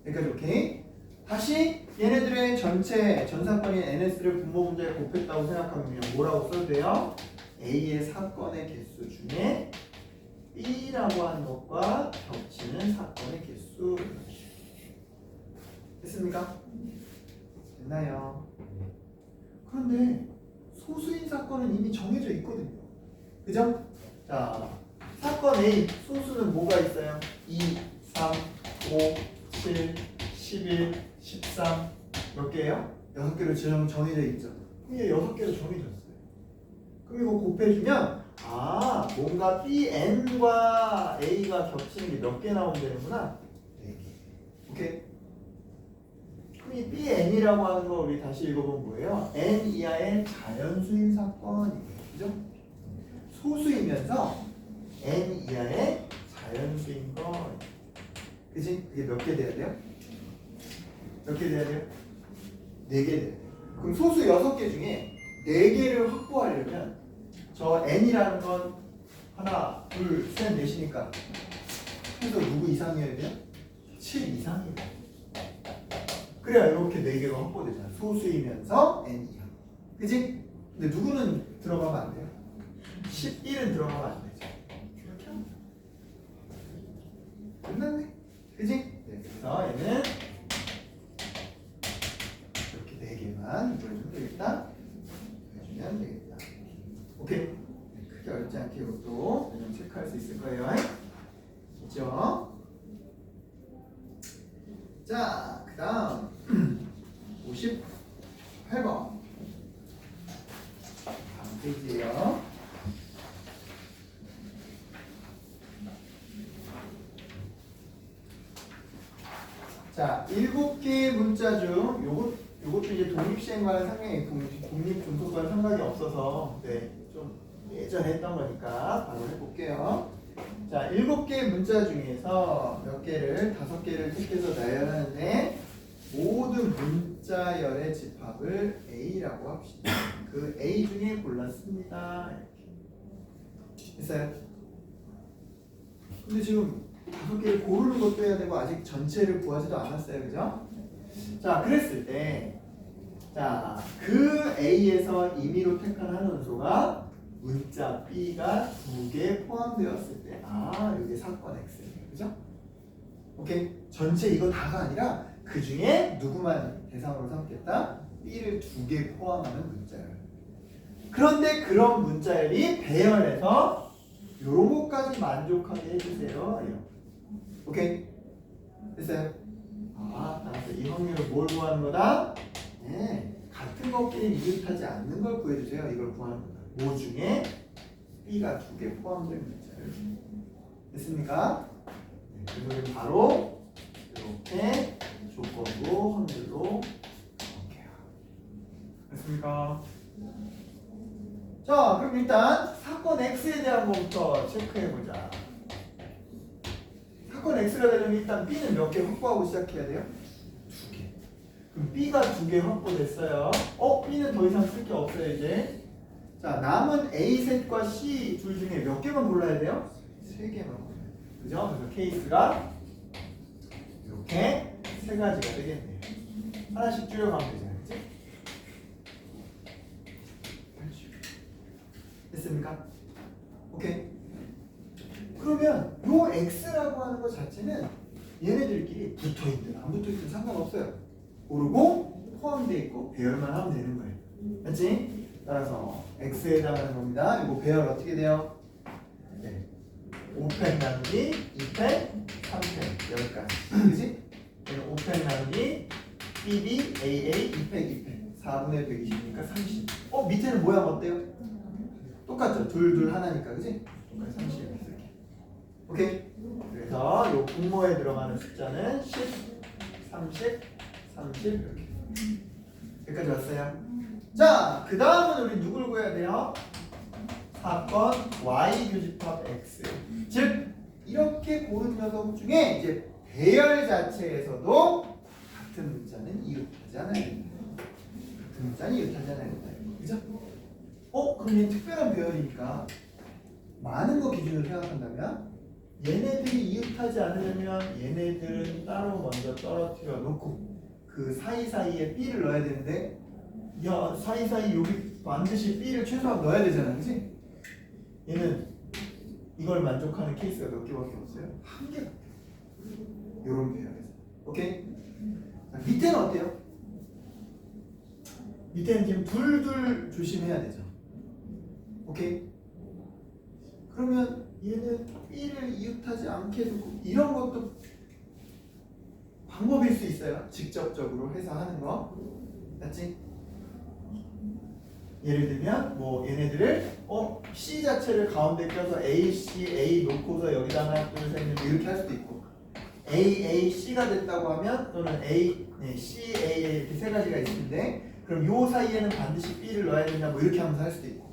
여기까지 오케이? 다시 얘네들의 전체 전사건인 NS를 분모 문제에 곱했다고 생각하면 뭐라고 써도 돼요? A의 사건의 개수 중에 B라고 하는 것과 겹치는 사건의 개수. 됐습니까? 됐나요? 그런데 소수인 사건은 이미 정해져 있거든요. 사건 A 소수는 뭐가 있어요? 2, 3, 5, 7, 11, 13 몇 개예요? 6개로 정해져 있죠. 그럼 얘 6개로 정해졌어요. 그럼 이거 곱해주면 아 뭔가 Bn과 A가 겹치는 게 몇 개 나오면 되는구나. 4개. 오케이? 그럼 이 Bn이라고 하는 거 우리 다시 읽어보면 뭐예요? N 이하의 자연수인 사건이에요. 그죠? 소수이면서 N 이하의 자연수인 거. 그치? 그게 몇 개 돼야 돼요? 몇 개 돼야 돼요? 4개 돼야 돼요. 그럼 소수 6개 중에 4개를 확보하려면 저 n이라는 건 하나, 둘, 셋, 넷이니까 최소 누구 이상이어야 돼요? 7 이상이에요. 그래야 이렇게 4개가 확보되잖아. 소수이면서 n 이하. 그치? 근데 누구는 들어가면 안 돼요? 11은 들어가면 안 되죠. 이렇게 하면 돼. 끝났네. 그치? 네, 그래서 얘는 이렇게 4개만 보여주면 되겠다. 해주면 되겠다. 오케이. 크게 어렵지 않게 이것도 그냥 체크할 수 있을 거예요. 그죠? 자, 그 다음 58번 다음 페이지에요. 자, 7개의 문자 중 요것도 이제 독립시행과는 상당히 독립분석과는 상관이 없어서 네, 좀 예전에 했던 거니까 바로 해볼게요. 자, 7개의 문자 중에서 몇 개를 5개를 택해서 나열하는데 모든 문자열의 집합을 A라고 합시다. 그 A 중에 골랐습니다. 이렇게 했어요. 근데 지금 5개를 고르는 것도 해야 되고 아직 전체를 구하지도 않았어요. 그죠? 자, 그랬을 때 자, 그 A에서 임의로 택한 한 원소가 문자 B가 2개 포함되었을 때 아, 이게 사건 X예요. 그죠? 오케이? 전체 이거 다가 아니라 그 중에 누구만 대상으로 삼겠다? B를 2개 포함하는 문자열. 그런데 그런 문자열이 배열해서 요런 것까지 만족하게 해주세요. 이런. 오케이? 됐어요? 아, 알았어. 이 확률을 뭘 구하는 거다? 네, 같은 것끼리 이웃하지 않는 걸 구해주세요. 이걸 구하는 거다. 뭐 중에 B가 2개 포함된 문자를. 됐습니까? 네, 그래서 우리 바로 이렇게 조건부 확률로 볼게요. 됐습니까? 자, 그럼 일단 사건 X에 대한 것부터 체크해보자. 사건 X가 되려면 일단 B는 몇 개 확보하고 시작해야 돼요? 2개. 그럼 B가 2개 확보됐어요. B는 더 이상 쓸 게 없어요, 이제. 자, 남은 A셋과 C 둘 중에 몇 개만 골라야 돼요? 3개만 골라야 돼요. 그죠? 그래서 케이스가 이렇게 3가지가 되겠네요. 하나씩 줄여가면 되잖아요. 그치? 됐습니까? 오케이. 그러면 요 X라고 하는 것 자체는 얘네들끼리 붙어있든 안 붙어있든 상관없어요. 고르고 포함되어 있고 배열만 하면 되는 거예요. 맞지? 따라서 X에 해당하는 겁니다. 이거 배열 어떻게 돼요? 네. 5팩 나누기 2팩 3팩 여기까지. 그치? 얘는 5팩 나누기 BB AA 2팩 2팩 4분의 120이니까 30. 밑에는 모양 어때요? 똑같죠? 둘 하나니까. 그치? 똑같이 30 이렇게. 오케이? 그래서 요 분모에 들어가는 숫자는 10, 30, 30 이렇게. 여기까지 왔어요. 자, 그 다음은 우리 누굴 구해야 돼요? 사건 Y 교집합 X. 즉 이렇게 고른 녀석 중에 이제 배열 자체에서도 같은 문자는 이웃하지 않아야 된다. 같은 문자는 이웃하지 않아야 된다. 그죠? 그럼 얘는 특별한 배열이니까 많은 거 기준으로 생각한다면 얘네들이 이웃하지 않으려면 얘네들은 따로 먼저 떨어뜨려 놓고 그 사이사이에 B를 넣어야 되는데 야, 사이사이 여기 반드시 B를 최소한 넣어야 되잖아. 그치? 얘는 이걸 만족하는 케이스가 몇 개밖에 없어요? 1개밖에. 요런 배열에서. 오케이? 자, 밑에는 어때요? 밑에는 지금 둘 조심해야 되죠. 오케이? 그러면 얘는 B를 이웃하지 않게 두고 이런 것도 방법일 수 있어요. 직접적으로 해서 하는 거. 맞지? 예를 들면 뭐 얘네들을 C 자체를 가운데 껴서 A, C, A 놓고서 여기다 하나, 둘, 셋, 넷 이렇게 할 수도 있고 A, A, C가 됐다고 하면 또는 A, C, A 이렇게 세 가지가 있는데 그럼 요 사이에는 반드시 B를 넣어야 된다 뭐 이렇게 하면서 할 수도 있고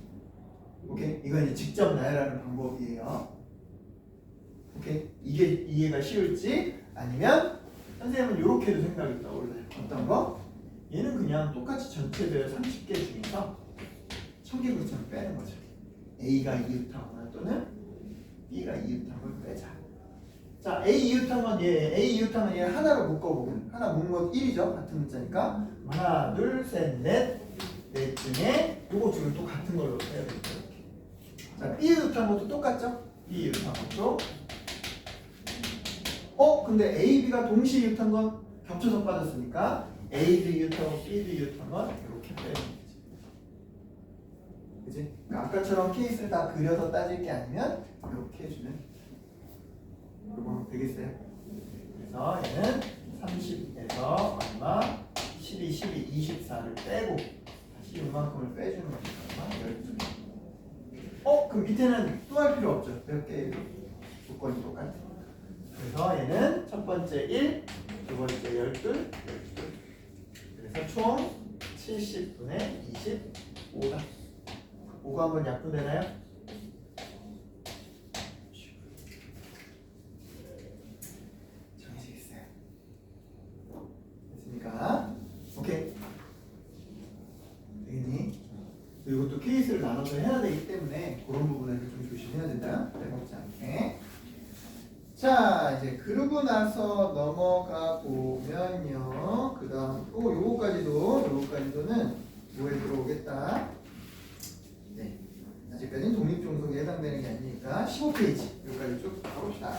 오케이? 이건 이제 직접 나열하는 방법이에요. 오케이? 이게 이해가 쉬울지 아니면 선생님은 이렇게도 생각이 떠올라요. 어떤 거? 얘는 그냥 똑같이 전체별 30개 중에서 청개구리처럼 빼는 거죠. A가 이웃하거나 또는 B가 이웃한 걸 빼자. 자, A 이웃하면 얘 하나로 묶어보면 하나 묶은 건 1이죠. 같은 문자니까 하나, 둘, 셋, 넷 중에 요거 둘은 또 같은 걸로 빼야 되겠죠. 이렇게. 자, B 이웃한 것도 똑같죠? B 이웃한 것도 근데 A, B가 동시에 이웃한 건 겹쳐서 빠졌으니까 A도 이웃하고 B도 이웃한 건 이렇게 빼는 거지. 그치? 그러니까 아까처럼 케이스를 다 그려서 따질 게 아니면 이렇게 해주면 이거 되겠어요? 그래서 얘는 30에서 얼마? 12, 24를 빼고 다시 이만큼을 빼주는 거니까 12. 그럼 밑에는 또 할 필요 없죠. 몇 개의 조건이 똑같으니까. 그래서 얘는 첫 번째 1, 두 번째 12. 그래서 총 70분의 25다. 5가 한번 약분되나요? 정해지겠어요. 됐습니까? 오케이. 되겠니? 이것도 케이스를 나눠서 해야 되기 때문에 그런 부분에서 좀 조심해야 된다. 빼먹지 않게. 자, 이제 그러고 나서 넘어가 보면요. 그 다음 또 요거까지도는 뭐에 들어오겠다. 네. 아직까지는 독립종속에 해당되는 게 아니니까 15페이지 여기까지 쭉 가봅시다.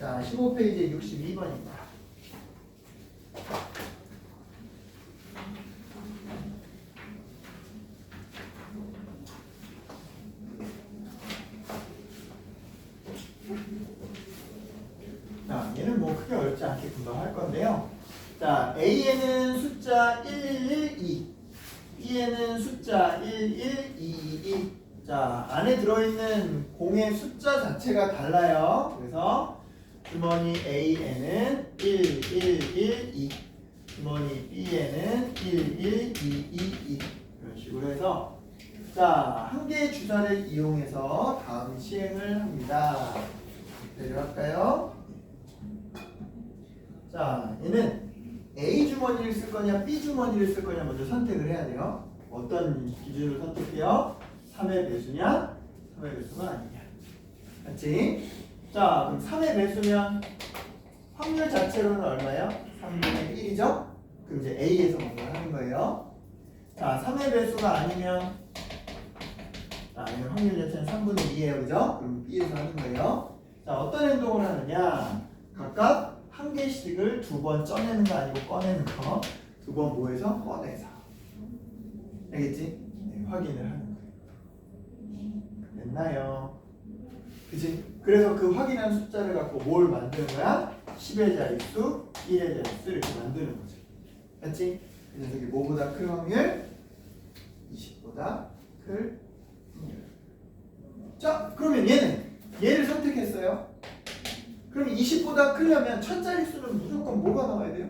자, 15페이지에 62번입니다. 자, 얘는 뭐 크게 어렵지 않게 금방 할 건데요. 자, A에는 숫자 1112, B에는 숫자 11222. 자, 안에 들어있는 공의 숫자 자체가 달라요. 그래서 주머니 A에는 1112, 주머니 B에는 11222 이런 식으로 해서 자, 한 개의 주사를 이용해서 다음 시행을 합니다. 내려갈까요? 자, 얘는 A 주머니를 쓸 거냐 B 주머니를 쓸 거냐 먼저 선택을 해야 돼요. 어떤 기준으로 선택해요? 3의 배수냐 3의 배수가 아니냐. 맞지? 자, 그럼 3의 배수면 확률 자체로는 얼마예요? 3분의 1이죠? 그럼 이제 A에서 뭔가 하는 거예요. 자, 3의 배수가 아니면 확률 자체는 3분의 2예요. 그죠? 그럼 B에서 하는 거예요. 자, 어떤 행동을 하느냐? 각각 한 개씩을 두 번 쪄내는 거 아니고 꺼내는 거. 두 번 모여서 꺼내서. 알겠지? 네, 확인을 하는 거예요. 됐나요? 그치? 그래서 그 확인한 숫자를 갖고 뭘 만드는 거야? 10의 자릿수, 1의 자릿수 이렇게 만드는 거죠. 맞지? 그래서 여기 뭐보다 큰 확률? 20보다 클 확률. 자, 그러면 얘를 선택했어요. 그럼 20보다 크려면 첫 자릿수는 무조건 뭐가 나와야 돼요?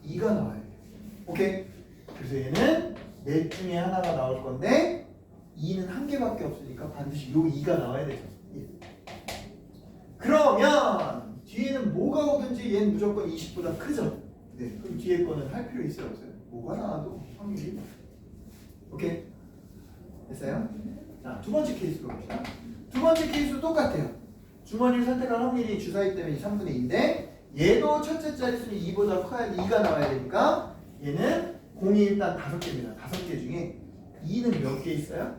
2가 나와야 돼요. 오케이? 그래서 얘는 넷 중에 하나가 나올 건데 2는 한 개밖에 없으니까 반드시 요 2가 나와야 되죠. 1. 그러면 뒤에는 뭐가 오든지 얘는 무조건 20보다 크죠? 네. 그럼 뒤에 거는 할 필요 있어요? 없어요? 뭐가 나와도 확률이. 오케이? 됐어요? 자, 두 번째 케이스로 봅시다. 두 번째 케이스도 똑같아요. 주머니를 선택할 확률이 주사위 때문에 3분의 2인데 얘도 첫째 자릿수는 2보다 커야 2가 나와야 되니까 얘는 공이 일단 5개입니다. 5개 중에 2는 몇 개 있어요?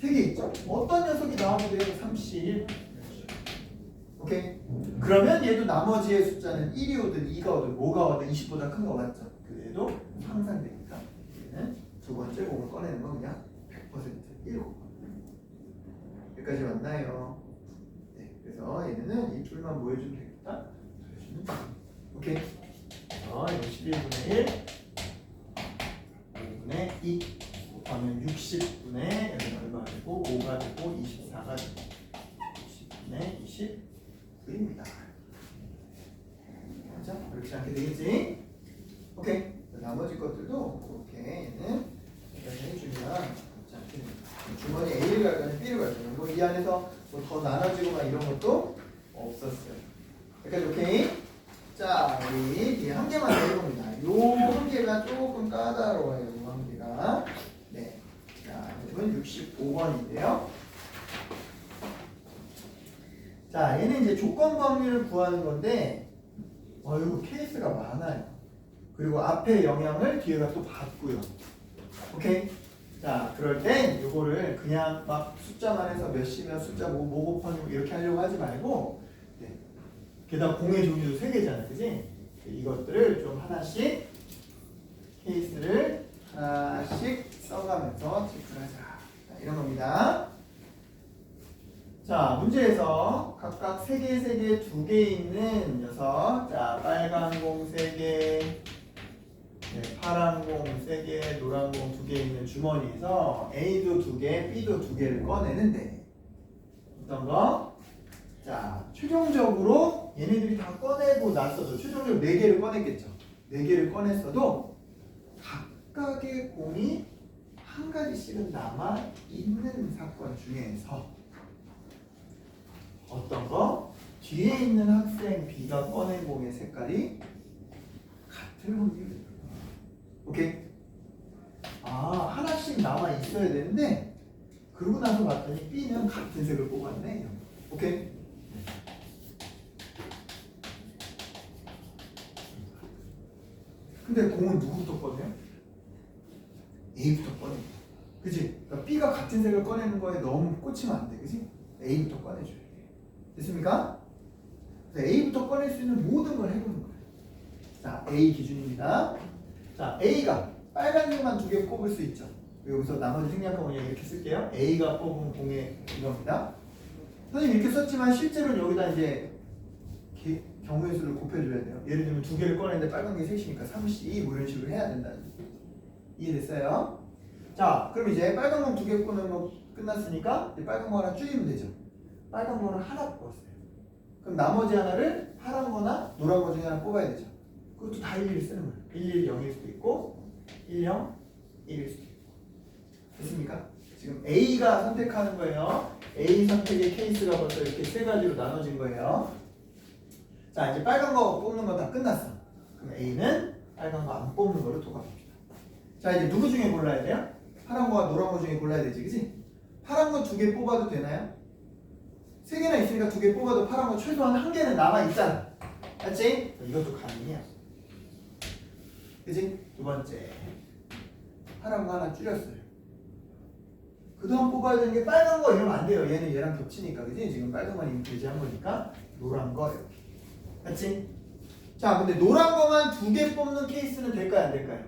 3개 있죠? 어떤 녀석이 나와도 돼요? 31. 오케이? 그러면 얘도 나머지의 숫자는 1이 오든 2가 오든 뭐가 오든 20보다 큰 거 맞죠? 그 얘도 상상되니까 얘는 두 번째 공을 꺼내는 건 그냥 100% 1고. 여기까지 왔나요? 네, 그래서 얘는 이 둘만 뭐 해주면 되겠다? 더해주면 돼. 오케이. 이거 11분의 1 5분의 2 곱하면 60분의 여기는 얼마가 되고 5가 되고 24가 되고 60분의 29입니다. 자, 그렇지 않게 되겠지? 오케이. 나머지 것들도 이렇게 얘는 해주면 그렇지 않게 됩니다. 주머니 A를 갈거냐 B를 갈거냐 뭐 이 안에서 뭐 더 나눠지고 막 이런 것도 없었어요. 여기까지 오케이? 자, 우리 뒤에 한 개만 더 해봅니다. 요 한 개가 조금 까다로워요. 요 한 개가. 네. 자, 이건 65번인데요. 자, 얘는 이제 조건 범위를 구하는 건데, 이거 케이스가 많아요. 그리고 앞에 영향을 뒤에가 또 받고요. 오케이? 자, 그럴 땐 요거를 그냥 막 숫자만 해서 몇이면 숫자 뭐 곱하면 이렇게 하려고 하지 말고, 네. 게다가 공의 종류도 3개잖아요. 그지? 이것들을 좀 하나씩, 케이스를 하나씩 써가면서 체크를 하자. 자, 이런 겁니다. 자, 문제에서 각각 3개, 3개, 2개 있는 녀석. 자, 빨간 공 3개, 네, 파란 공 3개, 노란 공 2개 있는 주머니에서 A도 2개, B도 2개를 꺼내는데 어떤 거? 자, 최종적으로 얘네들이 다 꺼내고 났어도 최종적으로 4개를 꺼냈겠죠. 4개를 꺼냈어도 각각의 공이 한 가지씩은 남아있는 사건 중에서 어떤 거? 뒤에 있는 학생 B가 꺼낸 공의 색깔이 같을 확률이 있어요. 오케이? 하나씩 남아 있어야 되는데 그러고 나서 봤더니 B는 같은 색을 뽑았네. 오케이? 근데 공은 누구부터 꺼내요? A부터 꺼내요. 그치? 그러니까 B가 같은 색을 꺼내는 거에 너무 꽂히면 안 돼. 그치? A부터 꺼내줘야 돼. 됐습니까? A부터 꺼낼 수 있는 모든 걸 해보는 거예요. 자, A 기준입니다. 자, A가 빨간색만 2개 뽑을 수 있죠. 여기서 나머지 생략하고 그냥 이렇게 쓸게요. A가 뽑은 공의 이겁니다. 선생님 이렇게 썼지만 실제로는 여기다 이제 경우의 수를 곱해줘야 돼요. 예를 들면 2개를 꺼냈는데 빨간 게 3이니까 30 뭐 이런 식으로 해야 된다. 이해됐어요? 자, 그럼 이제 빨간 공 2개 꺼내면 뭐 끝났으니까 이제 빨간 거 하나 줄이면 되죠. 빨간 거는 하나 뽑았어요. 그럼 나머지 하나를 파란 거나 노란 거 중에 하나 뽑아야 되죠. 그것도 다 일일이 쓰는 거예요. 11, 0일 수도 있고 10, 1일 수도 있고. 됐습니까? 지금 A가 선택하는 거예요. A 선택의 케이스가 벌써 이렇게 3가지로 나눠진 거예요. 자, 이제 빨간 거 뽑는 거 다 끝났어. 그럼 A는 빨간 거 안 뽑는 거로 도갑니다. 자, 이제 누구 중에 골라야 돼요? 파란 거와 노란 거 중에 골라야 되지, 그치? 파란 거 2개 뽑아도 되나요? 3개나 있으니까 2개 뽑아도 파란 거 최소한 1개는 남아있잖아. 맞지? 이것도 가능해요. 그치? 두 번째. 파란 거 하나 줄였어요. 그 다음 뽑아야 되는 게 빨간 거 이러면 안 돼요. 얘는 얘랑 겹치니까. 그치? 지금 빨간 건 이미 배제한 거니까. 노란 거 이렇게. 맞지? 자, 근데 노란 거만 2개 뽑는 케이스는 될까요? 안 될까요?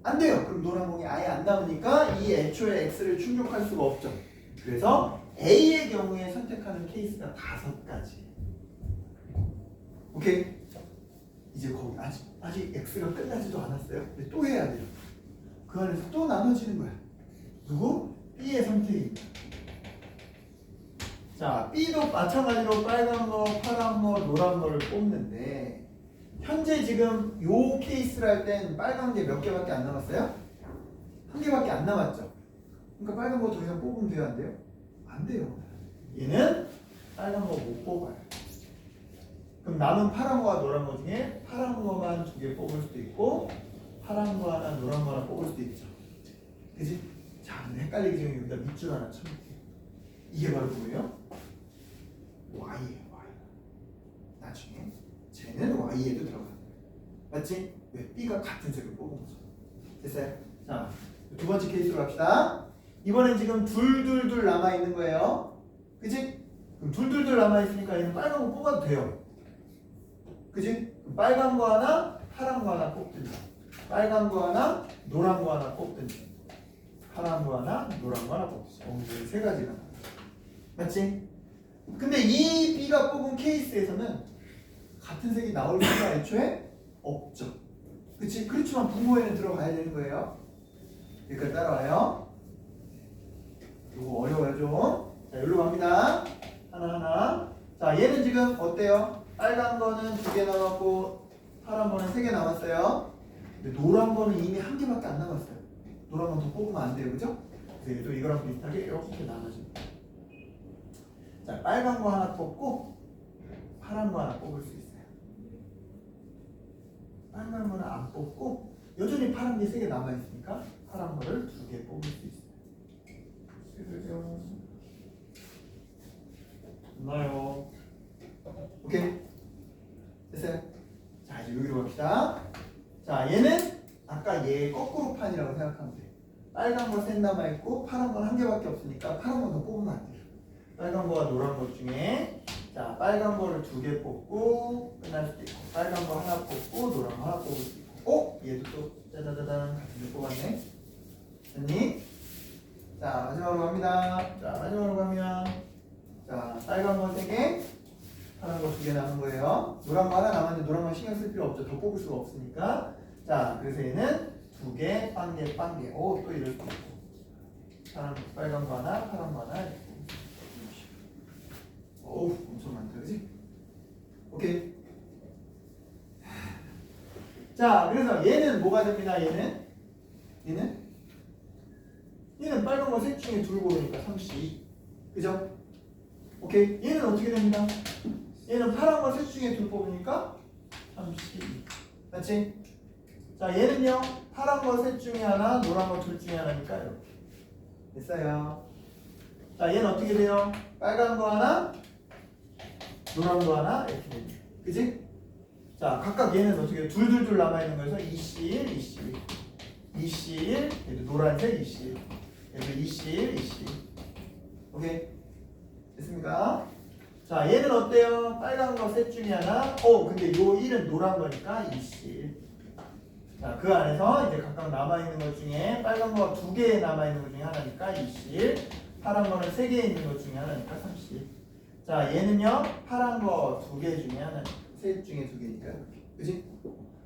안 돼요. 그럼 노란 공이 아예 안 남으니까 이 애초에 X를 충족할 수가 없죠. 그래서 A의 경우에 선택하는 케이스가 5가지. 오케이? 이제 거기 아직 X가 끝나지도 않았어요. 근데 또 해야 돼요. 그 안에서 또 나눠지는 거야. 누구? B의 선택입니다. 자, B도 마찬가지로 빨간 거, 파란 거, 노란 거를 뽑는데 현재 지금 요 케이스를 할 땐 빨간 게 몇 개밖에 안 남았어요? 1개밖에 안 남았죠. 그러니까 빨간 거 더 이상 뽑으면 돼요? 안 돼요? 안 돼요. 얘는 빨간 거 못 뽑아요. 그럼 남은 파란 거와 노란 거 중에 파란 거만 2개 뽑을 수도 있고 파란 거 하나, 노란 거 하나 뽑을 수도 있죠. 그치? 자, 근데 헷갈리기 전에 여기다 밑줄 하나 쳐볼게요. 이게 바로 뭐예요? Y예요, Y. 나중에 쟤는 Y에도 들어간다. 맞지? 왜? B가 같은 색을 뽑은 거죠. 됐어요? 자, 두 번째 케이스로 갑시다. 이번엔 지금 둘 남아있는 거예요. 그치? 그럼 둘 남아있으니까 얘는 빨간 거 뽑아도 돼요. 그치? 그럼 빨간 거 하나, 파란 거 하나 뽑든지 빨간 거 하나, 노란 거 하나 뽑든지 파란 거 하나, 노란 거 하나 뽑든지 이제 3가지가 맞지? 근데 이 B가 뽑은 케이스에서는 같은 색이 나올 수가 애초에 없죠. 그치? 그렇지만 분모에는 들어가야 되는 거예요. 여기까지 따라와요. 이거 어려워요 좀. 자, 여기로 갑니다. 하나하나. 자, 얘는 지금 어때요? 빨간 거는 2개 남았고 파란 거는 3개 남았어요. 근데 노란 거는 이미 1개밖에 안 남았어요. 노란 건 더 뽑으면 안 돼요. 그죠? 그래서 또 이거랑 비슷하게 이렇게 나눠집니다. 자, 빨간 거 하나 뽑고 파란 거 하나 뽑을 수 있어요. 빨간 거는 안 뽑고 여전히 파란 게 3개 남아있으니까 파란 거를 2개 뽑을 수 있어요. 됐나요? 오케이? 됐어요? 자, 이제 여기로 갑시다. 자, 얘는 아까 얘 거꾸로 판이라고 생각하면 돼. 빨간 거 3 남아있고 파란 건 1개밖에 없으니까 파란 건 더 뽑으면 안 돼요. 빨간 거와 노란 거 중에 자, 빨간 거를 2개 뽑고 끝날 수도 있고 빨간 거 하나 뽑고 노란 거 하나 뽑을 수 있고 얘도 또 짜자자잔 같은 거 뽑았네. 됐니? 자, 마지막으로 갑니다. 자, 마지막으로 가면 자, 빨간 거 3개 파란 거 2개 남은 거예요. 노란 거 하나 남았는데 노란 거 신경 쓸 필요 없죠. 더 뽑을 수가 없으니까. 자, 그래서 얘는 2개, 빵개, 빵개. 오, 또 이럴 수 있고. 빨간 거 하나, 파란 거 하나. 어우, 엄청 많다, 그지? 오케이. 자, 그래서 얘는 뭐가 됩니다, 얘는 빨간 거 셋 중에 둘 고르니까 32. 그죠? 오케이. 얘는 어떻게 됩니다? 얘는 파란 거 셋 중에 둘 뽑으니까 32. 맞지? 자, 얘는요, 파란 거 셋 중에 하나, 노란 거 둘 중에 하나니까 이렇게. 됐어요. 자, 얘는 어떻게 돼요? 빨간 거 하나, 노란 거 하나, 이렇게 됩니다. 그지? 자, 각각 얘는 어떻게 돼요? 둘둘둘 남아있는 거에서 2C1, 2C1. 2C1, 얘도 노란색 2C1. 얘도 2C1, 2C1. 오케이? 됐습니까? 자, 얘는 어때요? 빨간 거 셋 중에 하나. 근데 요 1은 노란 거니까 2C1. 자, 그 안에서 이제 각각 남아있는 것 중에 빨간 거 2개 남아있는 것 중에 하나니까 2C1. 파란 거는 3개 있는 것 중에 하나니까 30. 자, 얘는요, 파란 거 2개 중에 하나, 셋 중에 2개니까. 그지?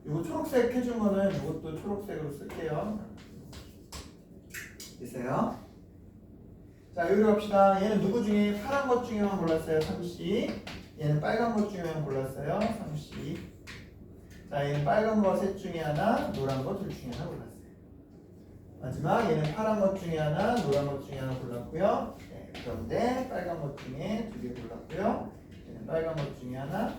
요거 초록색 해준 거는 이것도 초록색으로 쓸게요. 됐어요? 자, 여기로 갑시다. 얘는 누구 중에 파란 것 중에만 골랐어요. 30. 얘는 빨간 것 중에만 골랐어요. 30. 자, 얘는 빨간 거 셋 중에 하나, 노란 거 둘 중에 하나 골랐어요. 마지막 얘는 파란 것 중에 하나, 노란 것 중에 하나 골랐고요. 네, 그런데 빨간 것 중에 2개 골랐고요. 얘는 빨간 것 중에 하나,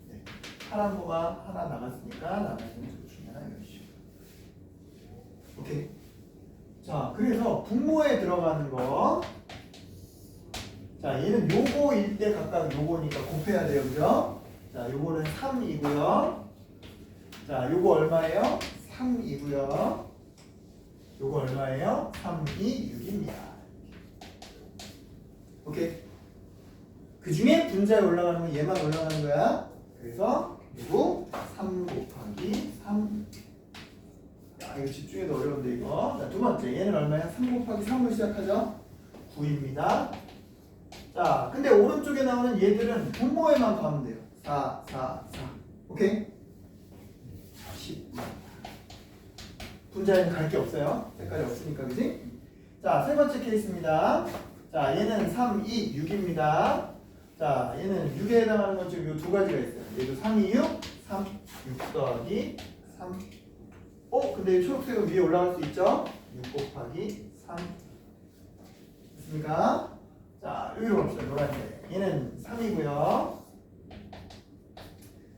네, 파란 거가 하나 남았으니까 남아있는 둘 중에 하나 이런 식으로. 오케이. 자, 그래서 분모에 들어가는 거. 자, 얘는 요거일 때 각각 요거니까 곱해야 돼요, 그죠? 자, 요거는 3이고요. 자, 요거 얼마예요? 3이고요. 요거 얼마예요? 3, 2, 6입니다. 오케이. 그 중에 분자에 올라가는 건 얘만 올라가는 거야. 그래서 요거 3 곱하기 3. 야, 이거 집중해도 어려운데 이거. 자, 두 번째 얘는 얼마야? 3 곱하기 3으로 시작하죠. 9입니다. 자, 근데 오른쪽에 나오는 얘들은 분모에만 가면 돼요. 4, 4, 4. 오케이? 10. 분자에는 갈 게 없어요. 색깔이 없으니까, 그지? 자, 세 번째 케이스입니다. 자, 얘는 3, 2, 6입니다. 자, 얘는 6에 해당하는 건 지금 이 두 가지가 있어요. 얘도 3, 2, 6, 3, 6 더하기 3. 근데 이 초록색은 위에 올라갈 수 있죠? 6 곱하기 3. 됐습니까? 자, 여기로 갑시다. 노란색. 얘는 3이고요.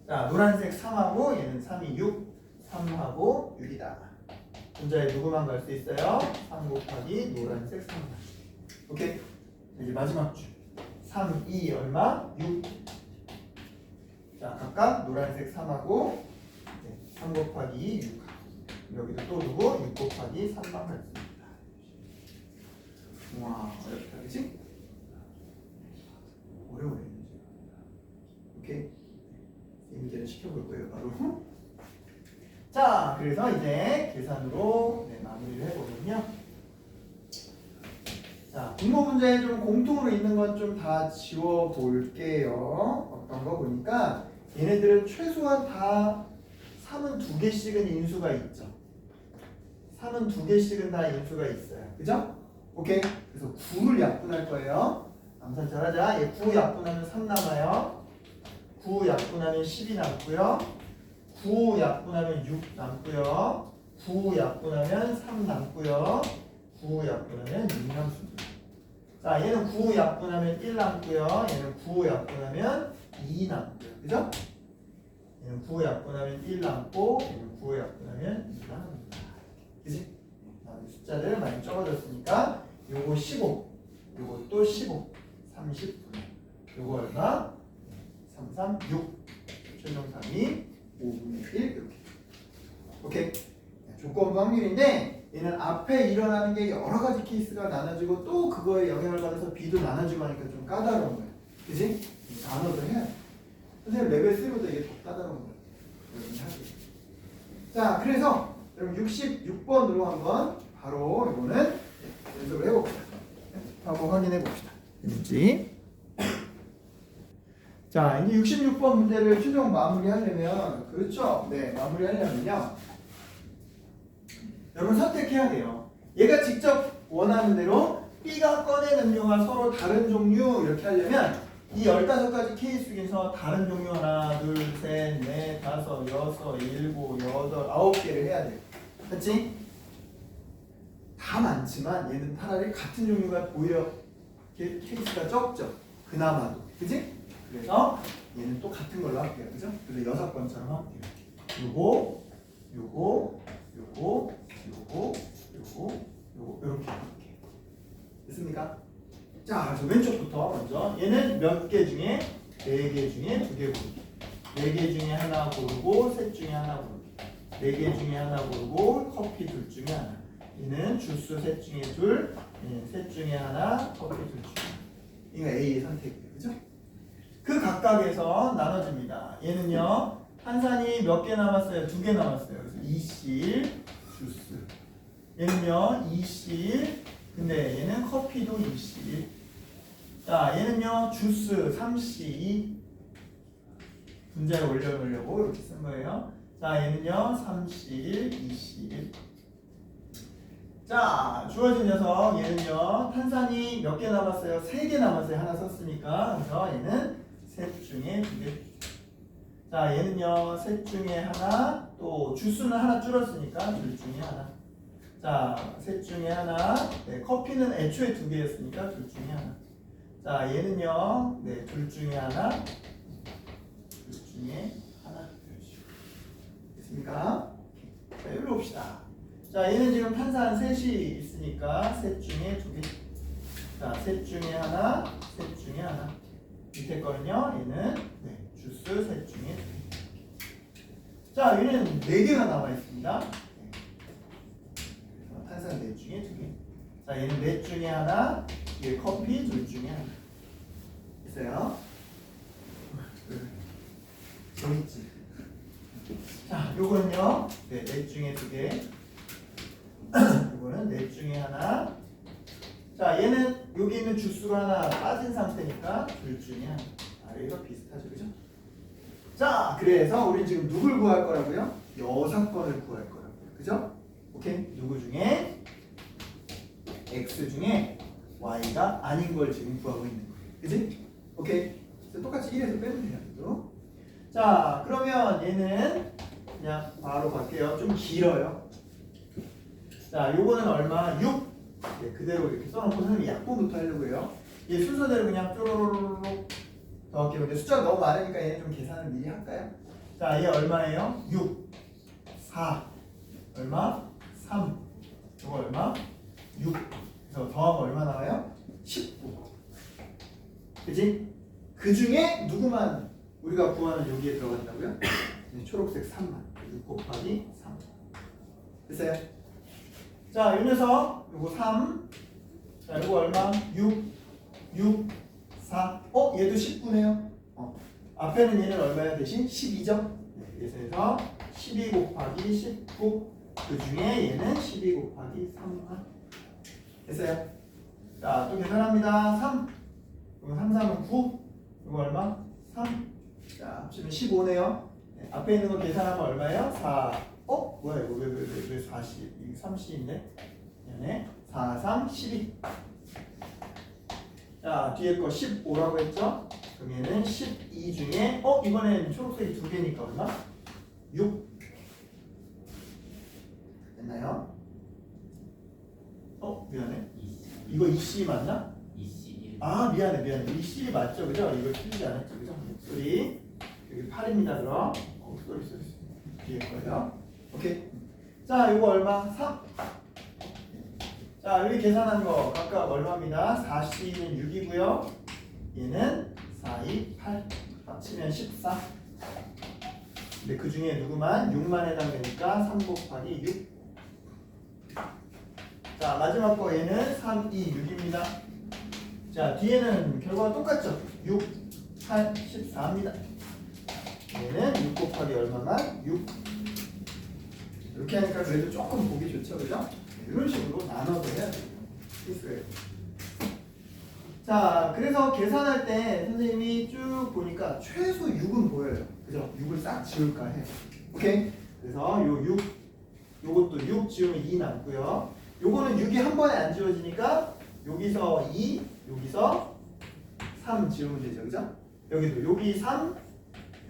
자, 노란색 3하고 얘는 3이 6. 3하고 6이다. 분자에 누구만 갈 수 있어요? 3 곱하기 노란색 3. 오케이? 이제 마지막 줄. 3, 2 얼마? 6. 자, 각각 노란색 3하고 3 곱하기 6. 여기도 또 누구? 6 곱하기 3만 갈 수 있다. 우와, 어렵다, 그치? 어려워요. 오케이? 이제는 시켜볼 거예요, 바로. 자, 그래서 이제 계산으로 마무리를 해보면요. 자, 분모 문제에 좀 공통으로 있는 건 좀 다 지워 볼게요. 어떤 거 보니까 얘네들은 최소한 다 3은 2개씩은 인수가 있죠. 3은 2개씩은 다 인수가 있어요. 그죠? 오케이. 그래서 9를 약분할 거예요. 암산 잘하자. 얘 9 약분하면 3 남아요. 9 약분하면 10이 남고요. 9 약분하면 6 남고요. 9 약분하면 3 남고요. 9 약분하면 6 남습니다. 자, 얘는 9 약분하면 1 남고요. 얘는 9 약분하면 2 남고요. 그죠? 얘는 9 약분하면 1 남고 얘는 9 약분하면 2 남습니다. 그지? 숫자들 많이 적어졌으니까 요거 15, 요것도 15, 30, 요거 얼마? 3, 3, 6 최종상이 5분의 1 이렇게. 오케이? 조건부 확률인데 얘는 앞에 일어나는 게 여러 가지 케이스가 나눠지고 또 그거에 영향을 받아서 B도 나눠지고 하니까 좀 까다로운 거야. 그지? 단어도 해야 돼. 선생님 레벨 3보다 이게 더 까다로운 거야. 여러분이 하기. 자, 그래서 여러분 66번으로 한번 바로 이거는 연습을 해봅시다. 한번 확인해 봅시다. 되는지. 자, 이제 66번 문제를 최종 마무리하려면, 그렇죠? 네, 마무리하려면요. 여러분 선택해야 돼요. 얘가 직접 원하는 대로 B가 꺼낸 음료가 서로 다른 종류 이렇게 하려면 이 15가지 케이스 중에서 다른 종류 하나, 둘, 셋, 넷, 다섯, 여섯, 일곱, 여덟, 9개를 해야 돼요. 그렇지? 다 많지만 얘는 차라리 같은 종류가 오히려 케이스가 적죠. 그나마도. 그지? 그래서 얘는 또 같은 걸로 할게요. 그죠? 그래서 6번처럼 할게요. 요거, 요거, 요거, 요거, 요거, 요거, 요렇게 할게요. 됐습니까? 자, 그래서 왼쪽부터 먼저 얘는 몇 개 중에 4개 중에 2개 고르기. 4개 중에 하나 고르고 셋 중에 하나 고르기. 4개 중에 하나 고르고 커피 둘 중에 하나. 얘는 주스 셋 중에 둘, 셋 중에 하나, 커피 둘 중에 하나. 이거 A의 선택이에요. 그죠? 그 각각에서 나눠집니다. 얘는요, 탄산이 몇 개 남았어요? 2개 남았어요. 그래서 2C 주스. 얘는요, 2C. 근데 얘는 커피도 2C. 자, 얘는요, 주스 3C. 분자에 올려놓으려고 이렇게 쓴 거예요. 자, 얘는요, 3C, 2C. 자, 주어진 녀석 얘는요, 탄산이 몇 개 남았어요? 3개 남았어요. 하나 썼으니까. 그래서 얘는 셋 중에 2개. 자, 얘는요, 셋 중에 하나, 또 주스는 하나 줄었으니까 둘 중에 하나. 자, 셋 중에 하나. 네, 커피는 애초에 2개였으니까 둘 중에 하나. 자, 얘는요, 네, 둘 중에 하나. 둘 중에 하나. 됐습니까? 자, 여기로 봅시다. 자, 얘는 지금 탄산 셋이 있으니까 셋 중에 2개. 자, 셋 중에 하나, 셋 중에 하나. 밑에 거는요, 얘는 네, 주스 셋 중에 2개. 자, 얘는 4개가 남아 있습니다. 네. 탄산 넷 중에 2개. 자, 얘는 넷 중에 하나, 얘 커피 둘 중에 하나. 있어요? 재밌지? 자, 요거는요, 네, 넷 중에 2개. 이거는 넷 중에 하나. 자, 얘는 여기 있는 주스가 하나 빠진 상태니까 둘 중에 하나. 아래가 비슷하죠, 그죠? 자, 그래서 우리 지금 누굴 구할 거라고요? 6번을 구할 거라고요, 그죠? 오케이? 누구 중에 x 중에 y가 아닌 걸 지금 구하고 있는 거예요, 그지? 오케이? 그래서 똑같이 1에서 빼면 돼요, 또. 자, 그러면 얘는 그냥 바로 갈게요. 좀 길어요. 자, 요거는 얼마? 6. 네, 그대로 이렇게 써놓고 선생님이 약분부터 하려고 해요. 얘 순서대로 그냥 쪼로로로로 더 할게요. 근데 숫자가 너무 많으니까 얘는 좀 계산을 미리 할까요? 자, 얘 얼마예요? 6, 4, 얼마? 3, 요거 얼마? 6. 그래서 더하면 얼마 나와요? 19. 그치? 그 중에 누구만 우리가 구하는 여기에 들어간다고요? 네, 초록색 3만. 6 곱하기 3. 됐어요? 자, 이 녀석, 요거 3. 자, 요거 얼마? 6, 6, 4. 얘도 19네요. 앞에는 얘는 얼마야 대신? 12죠? 네, 그래서 12 곱하기 19. 그 중에 얘는 12 곱하기 3만. 됐어요? 자, 또 계산합니다. 3. 이거 3, 3은 9. 이거 얼마? 3. 자, 합치면 15네요. 네, 앞에 있는 거 계산하면 얼마예요? 4. 뭐야 이거 왜 40? 이게 30인데? 미안해. 4, 3, 12. 자, 뒤에 거 15라고 했죠? 그럼 얘는 12 중에 이번엔 초록색이 2개니까 얼마? 6. 됐나요? 미안해. 이거 EC 맞나? EC1. 아, 미안해. EC 맞죠? 그죠? 이거 틀리지 않았죠? 그죠? 목소리. 여기 8입니다, 그럼. 소리. 뒤에 거예요. 오케이. 자, 이거 얼마? 3. 자, 여기 계산한 거 각각 얼마입니다? 4C는 6이고요. 얘는 4, 2, 8. 합치면 14. 근데 그 중에 누구만? 6만 해당되니까 3 곱하기 6. 자, 마지막 거 얘는 3, 2, 6입니다. 자, 뒤에는 결과가 똑같죠? 6, 8, 14입니다. 얘는 6 곱하기 얼마만? 6. 이렇게 하니까 그래도 조금 보기 좋죠, 그죠? 이런 식으로 나눠서 해야 돼요. 필수예요. 자, 그래서 계산할 때 선생님이 쭉 보니까 최소 6은 보여요. 그죠? 6을 싹 지울까 해. 오케이? 그래서 요 6, 요것도 6 지우면 2 남고요. 요거는 6이 한 번에 안 지워지니까 여기서 2, 여기서 3 지우면 되죠, 그죠? 여기도 여기 3,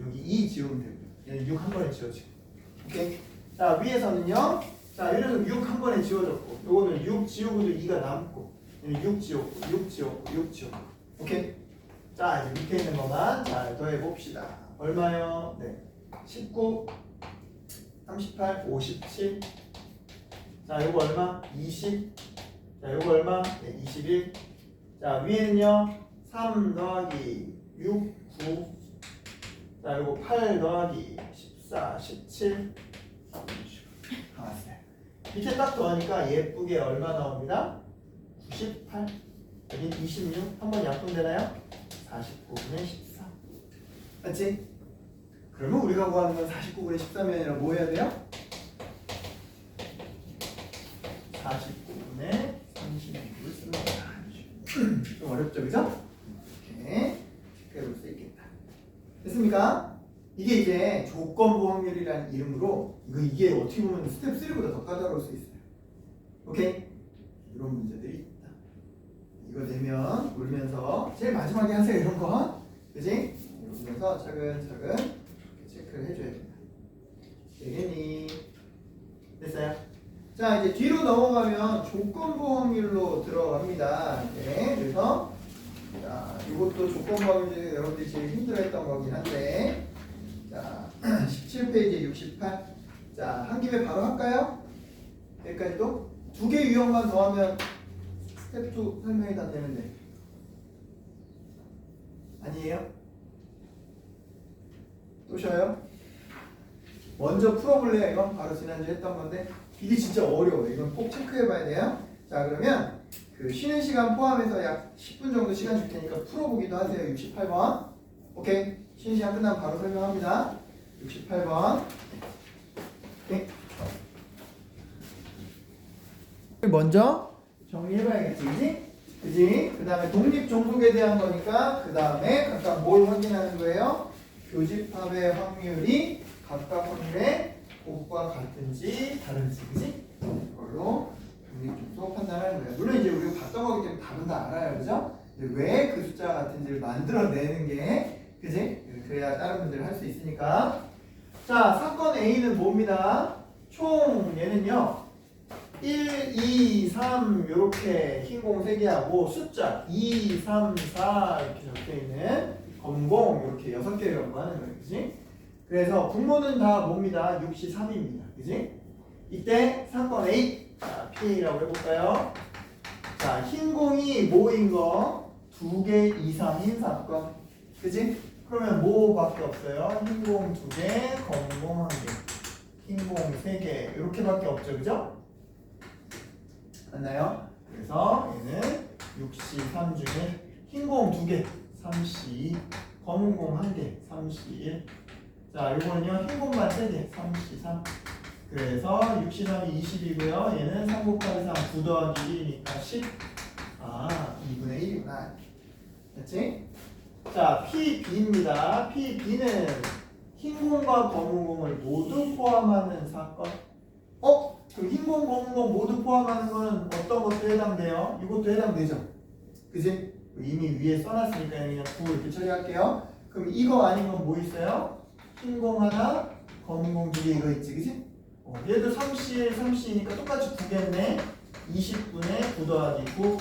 여기 2 지우면 되고요. 얘는 6 한 번에 지워지고. 오케이? 자, 위에서는요. 자, 예를 들어서 6 한 번에 지워졌고, 요거는 6 지우고도 2가 남고, 얘는 6 지웠고, 6 지웠고, 6 지웠고. 오케이? 자, 이제 밑에 있는 것만 잘 더해 봅시다. 얼마요? 네. 19, 38, 57. 자, 요거 얼마? 20. 자, 요거 얼마? 네, 21. 자, 위에는요. 3 더하기 6, 9. 자, 요거 8 더하기 14, 17. 다 왔어요. 밑에 딱 더하니까 예쁘게 얼마 나옵니다? 98. 여긴 26. 한번 약분되나요? 49분의 14. 맞지? 그러면 우리가 구하는 건 49분의 13이 아니라 뭐 해야 돼요? 49분의 36을 씁니다. 좀 어렵죠, 그죠? 이렇게 해볼 수 있겠다. 됐습니까? 이게 이제 조건부 확률이라는 이름으로 이게 어떻게 보면 스텝 3보다 더 까다로울 수 있어요. 오케이? 이런 문제들이 있다. 이거 내면 울면서 제일 마지막에 하세요, 이런 거. 그지? 울면서 차근차근 이렇게 체크를 해줘야 된다. 되겠니? 됐어요? 자, 이제 뒤로 넘어가면 조건부 확률로 들어갑니다. 네, 그래서 자, 이것도 조건부 확률 중에 여러분들이 제일 힘들어했던 거긴 한데, 자, 17페이지 68. 자, 한 김에 바로 할까요? 여기까지도 두 개 유형만 더하면 스텝 2 설명이 다 되는데 아니에요? 또 쉬어요? 먼저 풀어볼래요? 이건 바로 지난주에 했던 건데 이게 진짜 어려워요. 이건 꼭 체크해봐야 돼요. 자, 그러면 그 쉬는 시간 포함해서 약 10분 정도 시간 줄 테니까 풀어보기도 하세요. 68번. 오케이? 쉬는 시간 끝나면 바로 설명합니다. 68번. 오케이? 먼저 정리해봐야겠지, 그지? 그지? 그 다음에 독립 종속에 대한 거니까 그 다음에 각각 뭘 확인하는 거예요? 교집합의 확률이 각각 확률의 곱과 같은지 다른지, 그지? 그걸로 독립 종속 판단하는 거예요. 물론 이제 우리가 봤던 거기 때문에 답은 다 알아요, 그죠? 왜 그 숫자가 같은지를 만들어내는 게, 그지? 그래야 다른 분들이 할 수 있으니까. 자, 사건 A는 뭡니다? 총 얘는요 1, 2, 3 요렇게 흰 공 3개하고 숫자 2, 3, 4 이렇게 적혀있는 검공 이렇게 6개를 연구하는 거예요, 그지? 그래서 분모는 다 뭡니다? 6시 3입니다, 그지? 이때 사건 A, 자, PA라고 해볼까요? 자, 흰 공이 뭐인 거? 2개 이상인 사건, 그지? 그러면 뭐밖에 없어요? 흰 공 2개, 검은 공 1개, 흰 공 3개 이렇게밖에 없죠, 그죠? 맞나요? 그래서 얘는 6시 3 중에 흰 공 2개, 3시, 검은 공 1개, 3시 1. 자, 요거는요 흰 공만 3개, 3시 3. 그래서 6시 3이 20이고요. 얘는 3 곱하기 3, 9 더하기 1이니까 10. 아, 2분의 1이구나. 됐지? 자, PB입니다. PB는 흰 공과 검은 공을 모두 포함하는 사건. 그럼 흰 공, 검은 공 모두 포함하는 거는 어떤 것도 해당돼요? 이것도 해당되죠? 그지? 이미 위에 써놨으니까 그냥 9 이렇게 처리할게요. 그럼 이거 아닌 건 뭐 있어요? 흰 공 하나, 검은 공 2개 이거 있지, 그지? 얘도 3C, 3C니까 똑같이 9겠네. 20분의 9 더하기 9,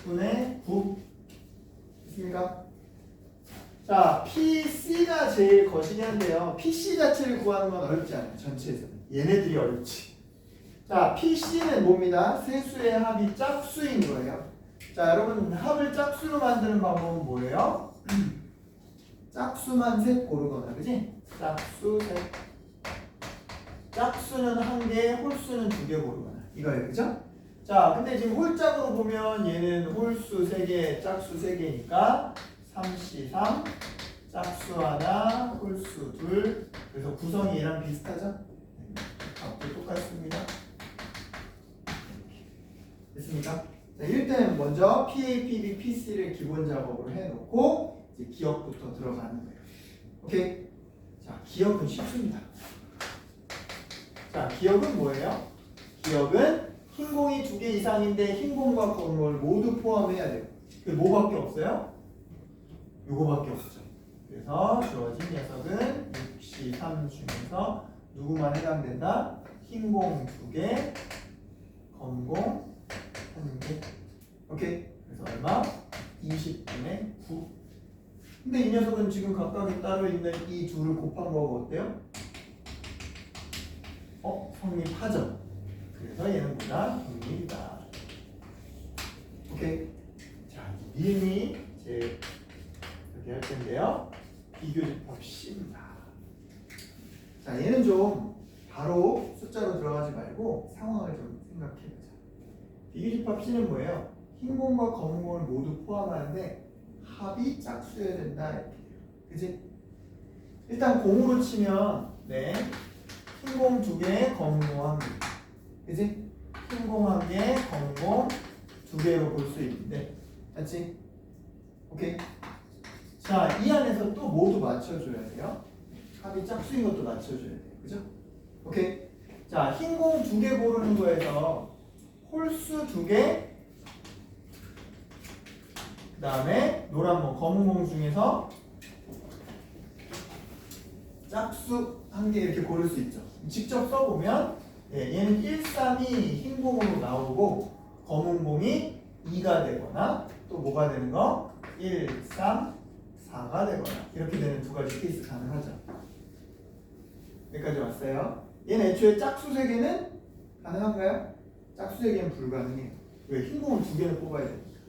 10분의 9. 됐습니까? 자, PC가 제일 거시기한데요. PC 자체를 구하는 건 어렵지 않아요. 전체에서. 얘네들이 어렵지. 자, PC는 뭡니다? 세수의 합이 짝수인 거예요. 자, 여러분 합을 짝수로 만드는 방법은 뭐예요? 짝수만 셋 고르거나, 그지? 짝수 셋. 짝수는 1개, 홀수는 2개 고르거나. 이거예요, 그죠? 자, 근데 지금 홀짝으로 보면 얘는 홀수 3개, 짝수 3개니까 3C3, 짝수 하나, 홀수 둘. 그래서 구성이 얘랑 비슷하죠? 값도 똑같습니다. 됐습니까? 자, 일단 먼저 PA, PB, PC를 기본 작업으로 해놓고 이제 기억부터 들어가는 거예요. 오케이? 자, 기억은 쉽습니다. 자, 기억은 뭐예요? 기억은 흰 공이 2개 이상인데 흰 공과 검은 공을 모두 포함해야 돼요. 그 뭐밖에 없어요? 요거밖에 없죠. 그래서 주어진 녀석은 6C3 중에서 누구만 해당된다? 흰 공 2개, 검은 공 1개. 오케이? 그래서 얼마? 20분의 9. 근데 이 녀석은 지금 각각이 따로 있는 이 둘을 곱한 거가 어때요? 성립하죠. 그래서 얘는 뭐다? 성립이다. 오케이? 자, 미음이 이제 이렇게 할 텐데요. 비교집합 C입니다. 자, 얘는 좀 바로 숫자로 들어가지 말고 상황을 좀 생각해보자. 비교집합 C는 뭐예요? 흰 공과 검은 공을 모두 포함하는데 합이 짝수여야 된다. 이렇게. 그지? 일단 공으로 치면 네. 흰 공 2개, 검은 공 1개. 그지? 흰 공 1개, 검은 공 2개로 볼 수 있는데. 맞지? 오케이? 자, 이 안에서 또 모두 맞춰줘야 돼요. 합이 짝수인 것도 맞춰줘야 돼요. 그죠? 오케이? 자, 흰 공 2개 고르는 거에서 홀수 2개, 그 다음에 노란 공, 검은 공 중에서 짝수 1개 이렇게 고를 수 있죠. 직접 써보면 얘는 1, 3이 흰 공으로 나오고 검은 공이 2가 되거나 또 뭐가 되는 거? 1, 3, 4가 되거나 이렇게 되는 두 가지 케이스 가능하죠. 여기까지 왔어요. 얘는 애초에 짝수 3개는 가능한가요? 짝수 3개는 불가능해요. 왜? 흰 공을 2개는 뽑아야 되니까.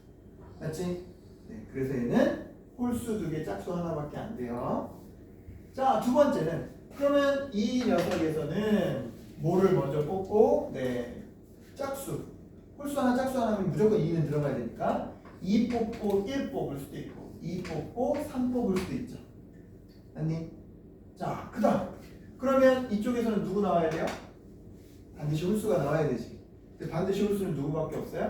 맞지? 네, 그래서 얘는 홀수 2개, 짝수 하나밖에 안 돼요. 자, 두 번째는 그러면 이 녀석에서는 뭐를 먼저 뽑고 짝수 홀수 하나 짝수 하나 하면 무조건 2는 들어가야 되니까 2 뽑고 1 뽑을 수도 있고 2 뽑고 3 뽑을 수도 있죠. 아니? 자, 그 다음 그러면 이쪽에서는 누구 나와야 돼요? 반드시 홀수가 나와야 되지. 근데 반드시 홀수는 누구밖에 없어요?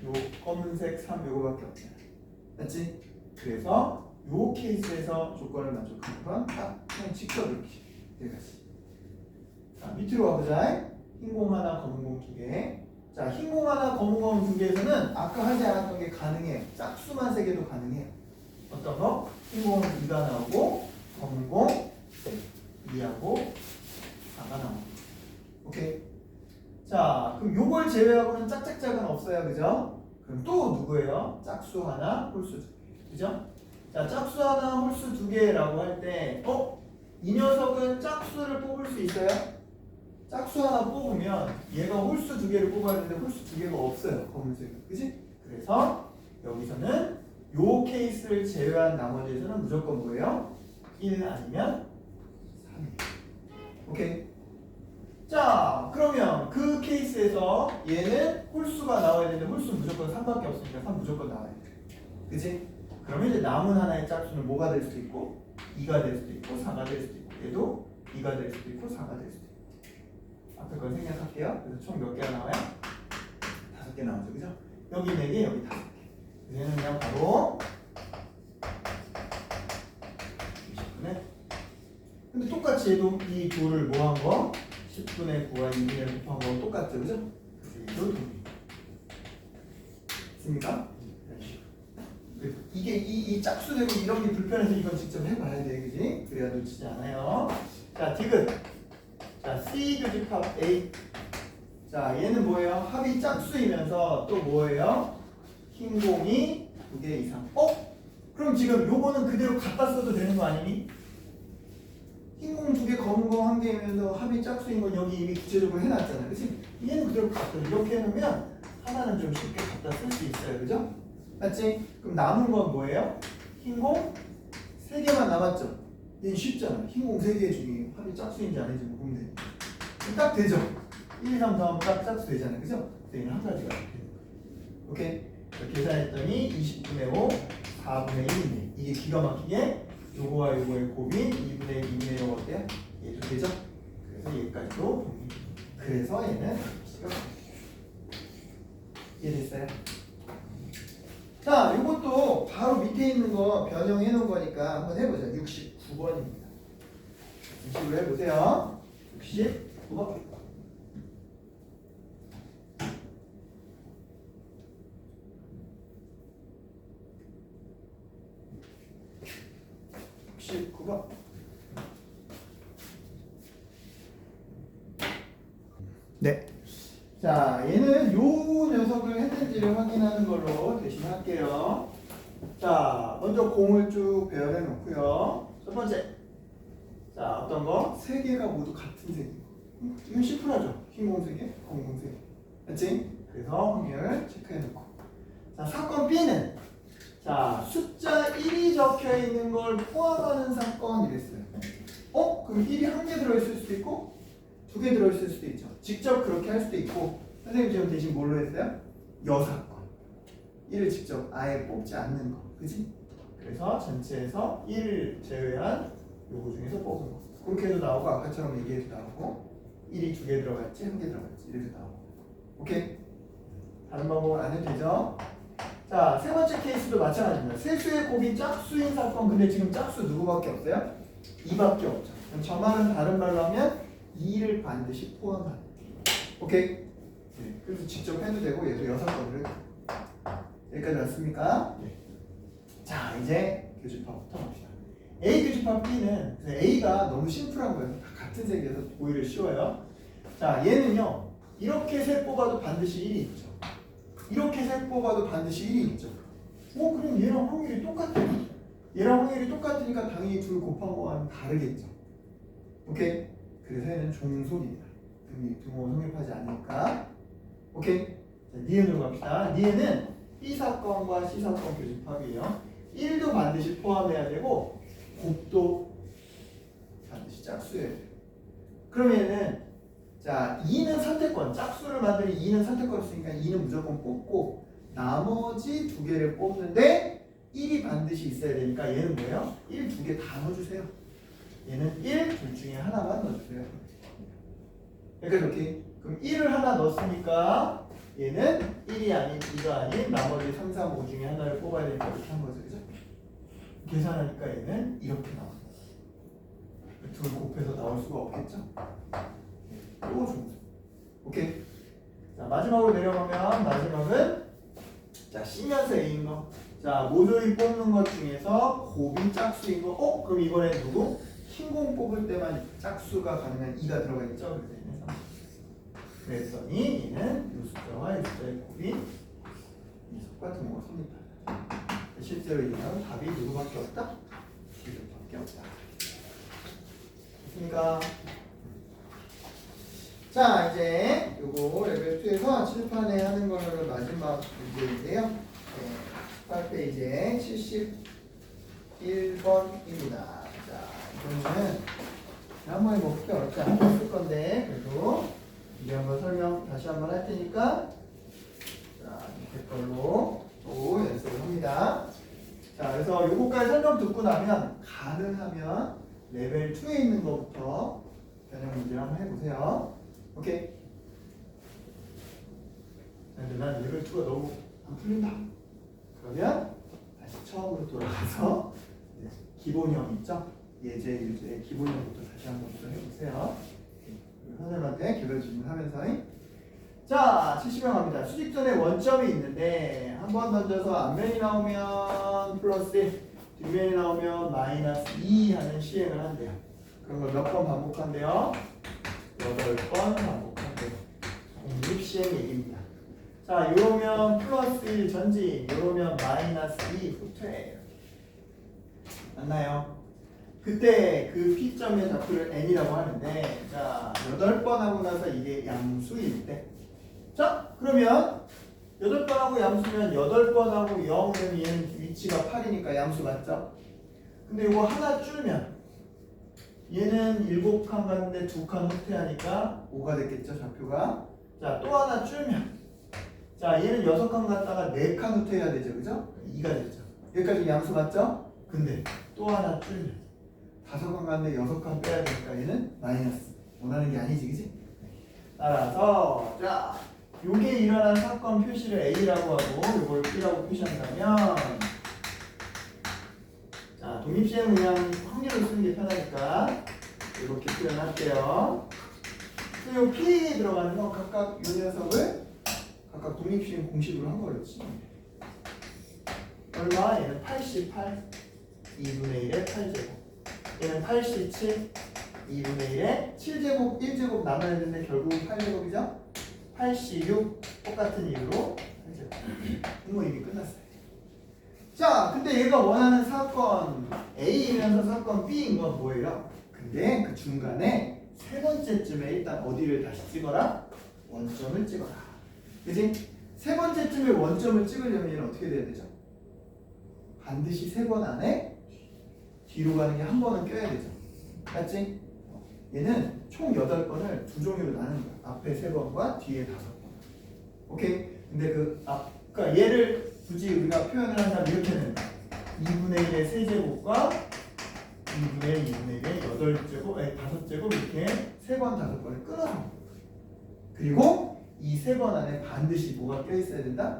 요 검은색 3 요거밖에 없어요. 맞지? 그래서 요 케이스에서 조건을 만족하는 건 딱 그냥 직접 이렇게 돼가지. 자, 밑으로 가보자. 흰 공 하나, 검은 공 2개. 자, 흰 공 하나, 검은 공 2개에서는 아까 하지 않았던 게 가능해요. 짝수만 3개도 가능해요. 어떤 거? 흰 공은 2가 나오고 검은 공 2하고 4가 나오고. 오케이. 자, 그럼 요걸 제외하고는 짝짝짝은 없어요. 그죠? 그럼 또 누구예요? 짝수 하나, 홀수 2개. 그죠? 자, 짝수 하나, 홀수 2개라고 할 때, 이 녀석은 짝수를 뽑을 수 있어요? 짝수 하나 뽑으면 얘가 홀수 2개를 뽑아야 되는데 홀수 2개가 없어요. 검은색은. 그지? 그래서 여기서는 요 케이스를 제외한 나머지에서는 무조건 뭐예요? 1 아니면 3이에요. 오케이? 자, 그러면 그 케이스에서 얘는 홀수가 나와야 되는데 홀수는 무조건 3밖에 없으니까 3 무조건 나와야 돼. 그치? 그러면 이제 남은 하나의 짝수는 뭐가 될 수도 있고 2가 될 수도 있고 4가 될 수도 있고 얘도 2가 될 수도 있고 4가 될 수도 있고. 앞에 건 생략할게요. 그래서 총 몇 개가 나와요? 5개 나오죠. 그죠? 여기 4개, 여기 5개. 얘는 그냥 바로 20분의. 근데 똑같이 얘도 이 둘을 뭐 한 거? 10분의 9와 2분의 1 곱한 거 똑같죠, 그죠? 그래서 얘도 동일. 됐습니까? 이게 이 짝수되고 이런 게 불편해서 이건 직접 해봐야 돼, 그지? 그래야 놓치지 않아요. 자, 디귿. 자, C 교집합 A. 자, 얘는 뭐예요? 합이 짝수이면서 또 뭐예요? 흰 공이 2개 이상. 그럼 지금 요거는 그대로 갖다 써도 되는 거 아니니? 흰 공 2개, 검은 공 1개이면서 합이 짝수인 건 여기 이미 구체적으로 해놨잖아, 그치? 얘는 그대로 갖다 이렇게 해놓으면 하나는 좀 쉽게 갖다 쓸 수 있어요, 그죠? 맞지? 그럼 남은 건 뭐예요? 흰 공 3개만 남았죠? 얘는 쉽잖아. 흰 공 3개 중에 합이 짝수인지 아닌지 보면 돼. 딱 되죠? 1, 2, 3 더하면 딱 짝수 되잖아요, 그죠? 얘는 한 가지가 되는 거예요. 오케이? 계산했더니 20분의 5, 4분의 1이네. 이게 기가 막히게 요거와 요거의 곱인 2분의 1, 2분의 1 어때요? 얘도 되죠? 그래서 얘까지도 동일. 그래서 얘는 이해됐어요? 자, 이것도 바로 밑에 있는 거 변형해 놓은 거니까 한번 해보자. 69번입니다. 이 식으로 해보세요. 69번. 네. 자, 얘는 요 녀석을 했는지를 확인하는 걸로 대신 할게요. 자, 먼저 공을 쭉 배열해 놓고요. 첫 번째. 자, 어떤 거? 3개가 모두 같은 색이고. 이건 심플하죠? 흰 공 3개, 검은 공 3개. 맞지? 그래서 확률 체크해 놓고. 자, 사건 B는 자, 숫자 1이 적혀 있는 걸 포함하는 사건 이랬어요. 그럼 1이 1개 들어있을 수도 있고 2개 들어있을 수도 있죠. 직접 그렇게 할 수도 있고 선생님 지금 대신 뭘로 했어요? 여사건. 1을 직접 아예 뽑지 않는 거. 그치? 그래서 전체에서 1을 제외한 요거 중에서 뽑은 거. 그렇게 해도 나오고 아까처럼 얘기해도 나오고 1이 2개 들어갔지 1개 들어갔지 이래도 나오고. 오케이? 다른 방법은 안 해도 되죠? 자, 세 번째 케이스도 마찬가지입니다. 세수의 곱이 짝수인 사건. 근데 지금 짝수 누구밖에 없어요? 2밖에 없죠. 그럼 저 말은 다른 말로 하면 2를 반드시 포함하는. 오케이? 네, 그래서 직접 해도 되고 얘도 6건으로 해도. 여기까지 왔습니까? 네. 자, 이제 교집합부터 봅시다. A 교집합 B는 A가 너무 심플한 거예요. 다 같은 색이어서 보기를 쉬워요. 자, 얘는요. 이렇게 색 뽑아도 반드시 1이 있죠. 이렇게 색 뽑아도 반드시 1이 있죠. 그럼 얘랑 확률이 똑같아. 얘랑 확률이 똑같으니까 당연히 둘 곱한 거와는 다르겠죠. 오케이? 그래서 얘는 종속입니다. 등호 성립하지 않으니까. 오케이? 자, 니은으로 갑시다. 니은은 B 사건과 C 사건 교집합이에요. 1도 반드시 포함해야 되고 곱도 반드시 짝수여야 돼요. 그러면 얘는 자, 2는 선택권, 짝수를 만드는 2는 선택권 있으니까 2는 무조건 뽑고 나머지 2개를 뽑는데 1이 반드시 있어야 되니까 얘는 뭐예요? 1, 2개 다 넣어주세요. 얘는 1, 둘 중에 하나만 넣어주세요. 그러니까 이렇게 그럼 1을 하나 넣었으니까 얘는 1이 아닌 2가 아닌 나머지 3, 4, 5 중에 하나를 뽑아야 되니까 이렇게 한 거죠. 그죠? 계산하니까 얘는 이렇게 나와요. 둘 곱해서 나올 수가 없겠죠? 또 종수. 오케이. 자, 마지막으로 내려가면 마지막은 자, C면서 A인 거. 자, 모조리 뽑는 것 중에서 곱이 짝수인 거. 그럼 이번엔 누구? 흰공 뽑을 때만 짝수가 가능한 2가 들어가 있죠. 그랬더니 얘는 이 숫자와 이 숫자의 곱이 이속과 등호가 성립한다. 실제로 이거는 답이 누구밖에 없다? C밖에 없다. 됐습니까? 자, 이제 요거 레벨 2에서 칠판에 하는 거는 마지막 문제인데요. 네, 18페이지에 71번입니다. 자, 이거는 한번에 뭐 그렇게 어렵지 않게 쓸 건데 그래도 이제 한번 설명 다시 한번 할 테니까 자, 밑에 걸로 또 연습을 합니다. 자, 그래서 요거까지 설명 듣고 나면 가능하면 레벨 2에 있는 것부터 변형 문제를 한번 해보세요. 오케이? 근데 난 레벨 2가 너무 안 풀린다. 그러면 다시 처음으로 돌아가서 기본형 있죠? 예제, 유제, 기본형부터 다시 한번 해보세요. 선생님한테 개별 질문하면서. 자, 70명 갑니다. 수직선에 원점이 있는데 한 번 던져서 앞면이 나오면 플러스 1, 뒷면이 나오면 마이너스 2 하는 시행을 한대요. 그런 걸 몇 번 반복한대요? 8번 반복한대요. 독립시행 얘기입니다. 자, 요러면 플러스 1 전진, 요러면 마이너스 2 후퇴. 맞나요? 그때 그 P점의 좌표를 N이라고 하는데, 자, 8번 하고 나서 이게 양수일 때. 자, 그러면 8번 하고 양수면 8번 하고 0이면 얘는 위치가 8이니까 양수 맞죠? 근데 이거 하나 줄면 얘는 7칸 갔는데 2칸 후퇴하니까 5가 됐겠죠, 좌표가. 자, 또 하나 줄면, 자, 얘는 6칸 갔다가 4칸 후퇴해야 되죠, 그죠? 2가 되죠. 여기까지 양수 맞죠? 근데 또 하나 줄면 5칸 갔는데 6칸 빼야 되니까 얘는 마이너스. 원하는 게 아니지, 그지? 따라서 자, 요게 일어난 사건 표시를 A라고 하고 요걸 B라고 표시한다면, 자, 독립시행 그냥 확률을 쓰는 게 편하니까 이렇게 표현할게요. 요 P에 들어가는 건 각각 요 녀석을 각각 독립시행 공식으로 한 거였지. 얼마? 얘는 88 2분의 1의 8제곱, 얘는 87 2분의 1의 7제곱 1제곱 남아야 되는데 결국은 8제곱이죠? 86 똑같은 이유로 8제곱. 뭐 이미 끝났어요. 자, 근데 얘가 원하는 사건 A이면서 사건 B인 건 뭐예요? 근데 그 중간에 세 번째쯤에 일단 어디를 다시 찍어라? 원점을 찍어라. 그지? 세 번째쯤에 원점을 찍으려면 얘는 어떻게 돼야 되죠? 반드시 3번 안에 뒤로 가는 게 한 번은 껴야 되죠. 맞지? 얘는 총 8번을 두 종류로 나누는 거야. 앞에 3번과 뒤에 5번. 오케이? 근데 그러니까 얘를 굳이 우리가 표현을 한다면 이렇게는 2분의 1의 세제곱과 2분의 2분의 1의 8제곱, 아니 5제곱 이렇게 3번, 5번을 끊어서, 그리고 이 3번 안에 반드시 뭐가 껴있어야 된다?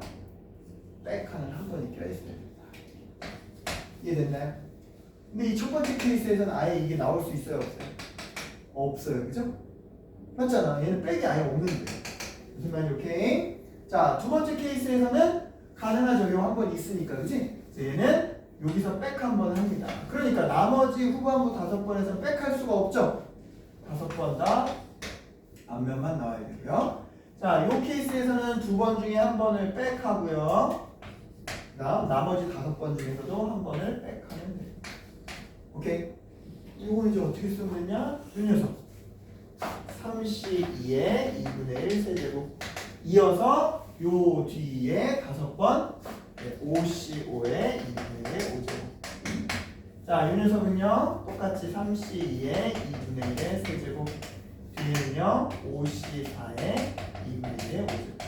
백칸을 한 번이 껴있어야 된다. 이해됐나요? 근데 이 첫 번째 케이스에서는 아예 이게 나올 수 있어요, 없어요? 없어요, 그죠? 맞잖아. 얘는 백이 아예 없는데. 무슨 말이야? 오케이. 자, 두 번째 케이스에서는 가능하죠. 요 한 번 있으니까, 그지? 얘는 여기서 백 한 번 합니다. 그러니까 나머지 후반부 5번에서는 백할 수가 없죠. 5번 다 앞면만 나와야 되고요. 자, 요 케이스에서는 2번 중에 한 번을 백하고요. 그다음 나머지 5번 중에서도 한 번을 백하면 돼요. 오케이? 이거 이제 어떻게 쓰면 되냐? 이 녀석 3C2의 2분의 1 세제곱, 이어서 요 뒤에 5번 5C5의 2분의 1 5제곱. 자, 이 녀석은요 똑같이 3C2의 2분의 1의 세제곱, 뒤에는요 5C4의 2분의 1의 5제곱.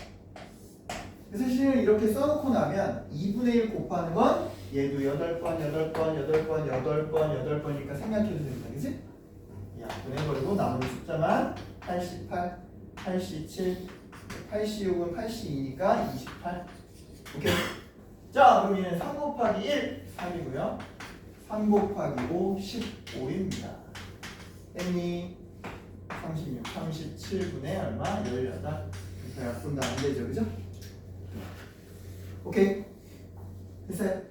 사실 이렇게 써놓고 나면 2분의 1 곱하는 건 얘도 8번, 8번, 8번, 8번, 8번이니까 생략해도 됩니다. 그치? 약분해버리고 나머지 숫자만 88, 87, 86은 82니까 28. 오케이? 자, 그럼 얘는 3 곱하기 1, 3이고요. 3 곱하기 5, 15입니다. 뺐니? 36, 37분의 얼마? 18. 약분도 안 되죠, 그죠? 오케이? 됐어요?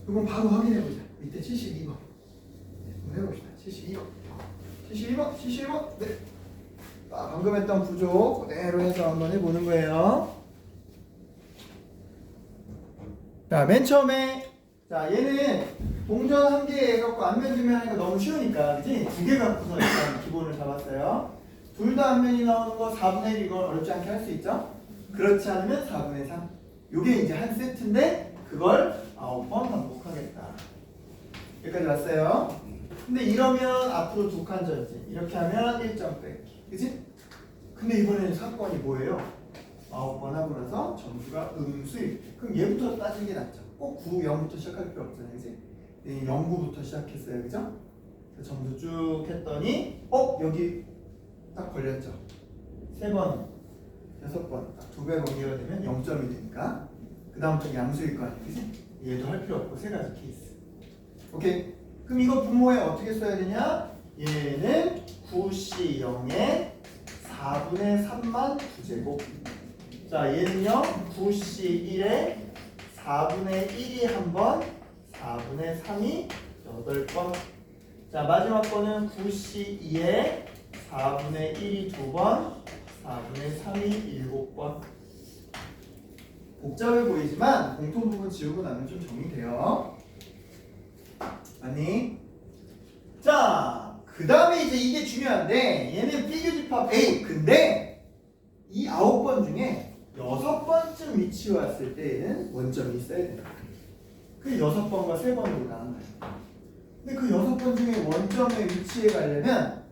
이건 바로 확인해보자. 밑에 72번. 한번 해봅시다. 72번. 네. 아, 방금 했던 구조 그대로 해서 한번 해보는 거예요. 자, 맨 처음에, 자, 얘는 동전 한 개 해갖고 앞면 뒷면 하니까 너무 쉬우니까, 그지? 2개 갖고서 일단 기본을 잡았어요. 둘 다 앞면이 나오는 거 4분의 1 이건 어렵지 않게 할 수 있죠? 그렇지 않으면 4분의 3. 요게 이제 한 세트인데, 그걸 9번 반복하겠다. 여기까지 왔어요. 근데 이러면 앞으로 2칸 전진, 이렇게 하면 1점 뺏기, 그치? 근데 이번에는 사건이 뭐예요? 9번 하고 나서 점수가 음수일 때, 그럼 얘부터 따지는 게 낫죠. 꼭 9, 0부터 시작할 필요 없잖아요, 그치? 0, 9부터 시작했어요, 그죠? 점수 쭉 했더니 여기 딱 걸렸죠. 3번, 6번 딱 2배 번개가 되면 0점이 되니까, 그 다음 쪽 양수일 거 아니야, 그지? 얘도 할 필요 없고 세 가지 케이스. 오케이. 그럼 이거 분모에 어떻게 써야 되냐? 얘는 9C 0에 4분의 3만 9제곱. 자, 얘는요 9C 1에 4분의 1이 한 번, 4분의 3이 8번. 자, 마지막 거는 9C 2에 4분의 1이 2번, 4분의 3이 7번. 복잡해 보이지만 공통 부분 지우고 나면 좀 정리돼요. 아니? 자, 그 다음에 이제 이게 중요한데 얘는 비교집합 A. 근데 이 9번 중에 6번쯤 위치에 왔을 때 얘는 원점이 있어야 돼요. 그 6번과 3번으로 나온 거예요. 근데 그 6번 중에 원점에 위치해 가려면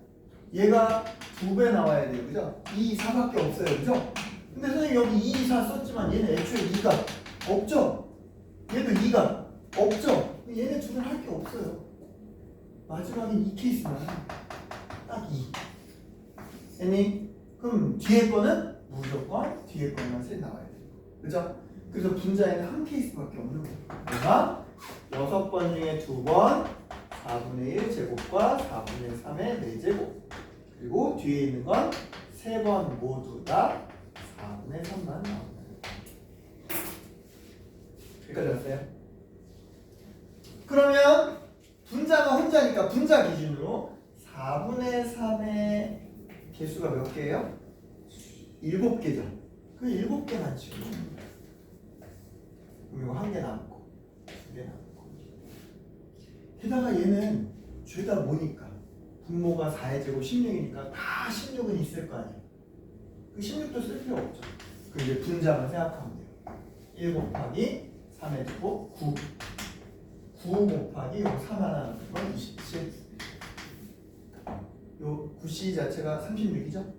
얘가 2배 나와야 돼요. 그죠? 2, 4밖에 없어요. 그죠? 근데 선생님 여기 2, 4 썼지만 얘는 애초에 2가 없죠? 얘도 2가 없죠? 얘네 둘은 할 게 없어요. 마지막에 이 케이스만 딱 2. 애니? 그럼 뒤에 거는 무조건 뒤에 거만 셋 나와야 돼요. 그죠? 그래서 분자에는 한 케이스밖에 없는 거예요. 내가 6번 중에 2번 4분의 1 제곱과 4분의 3의 4제곱, 그리고 뒤에 있는 건 3번 모두 다 4분의 3만 나옵니다. 여기까지 왔어요? 그러면 분자가 혼자니까 분자 기준으로 4분의 3의 개수가 몇 개예요? 7개죠. 그 7개만 치고 그럼 이거 1개 남고 2개 남고, 게다가 얘는 죄다 뭐니까 분모가 4의 제곱 16이니까 다 16은 있을 거 아니에요. 그 16도 쓸 필요 없죠. 그 이제 분자만 생각하면 돼요. 1 곱하기 3의 제곱 9, 9 곱하기 요 3 하나 넣는 건 27. 요 9C 자체가 36이죠?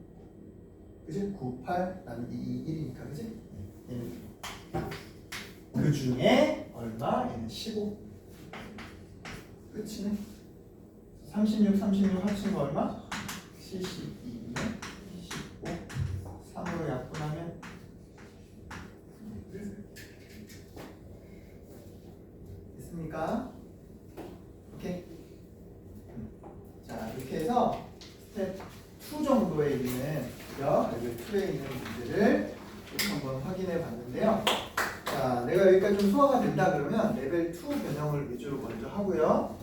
그지? 9, 8, 나는 2, 1이니까, 그지? 그 중에 얼마? 얘는 15. 끝이네. 36, 36 합친 거 얼마? 72네. 15. 3으로 약분하면 됐습니까? 오케이. 자, 이렇게 해서 스텝 2 정도에 있는 레벨 2에 있는 문제를 한번 확인해 봤는데요. 자, 내가 여기까지 좀 소화가 된다 그러면 레벨 2 변형을 위주로 먼저 하고요.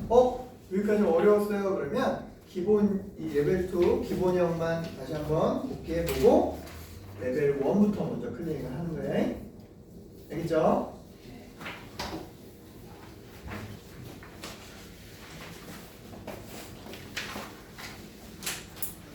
여기까지 어려웠어요 그러면 이 레벨 2 기본형만 다시 한번 복귀해 보고 레벨 1부터 먼저 클리닉을 하는 거예요. 알겠죠?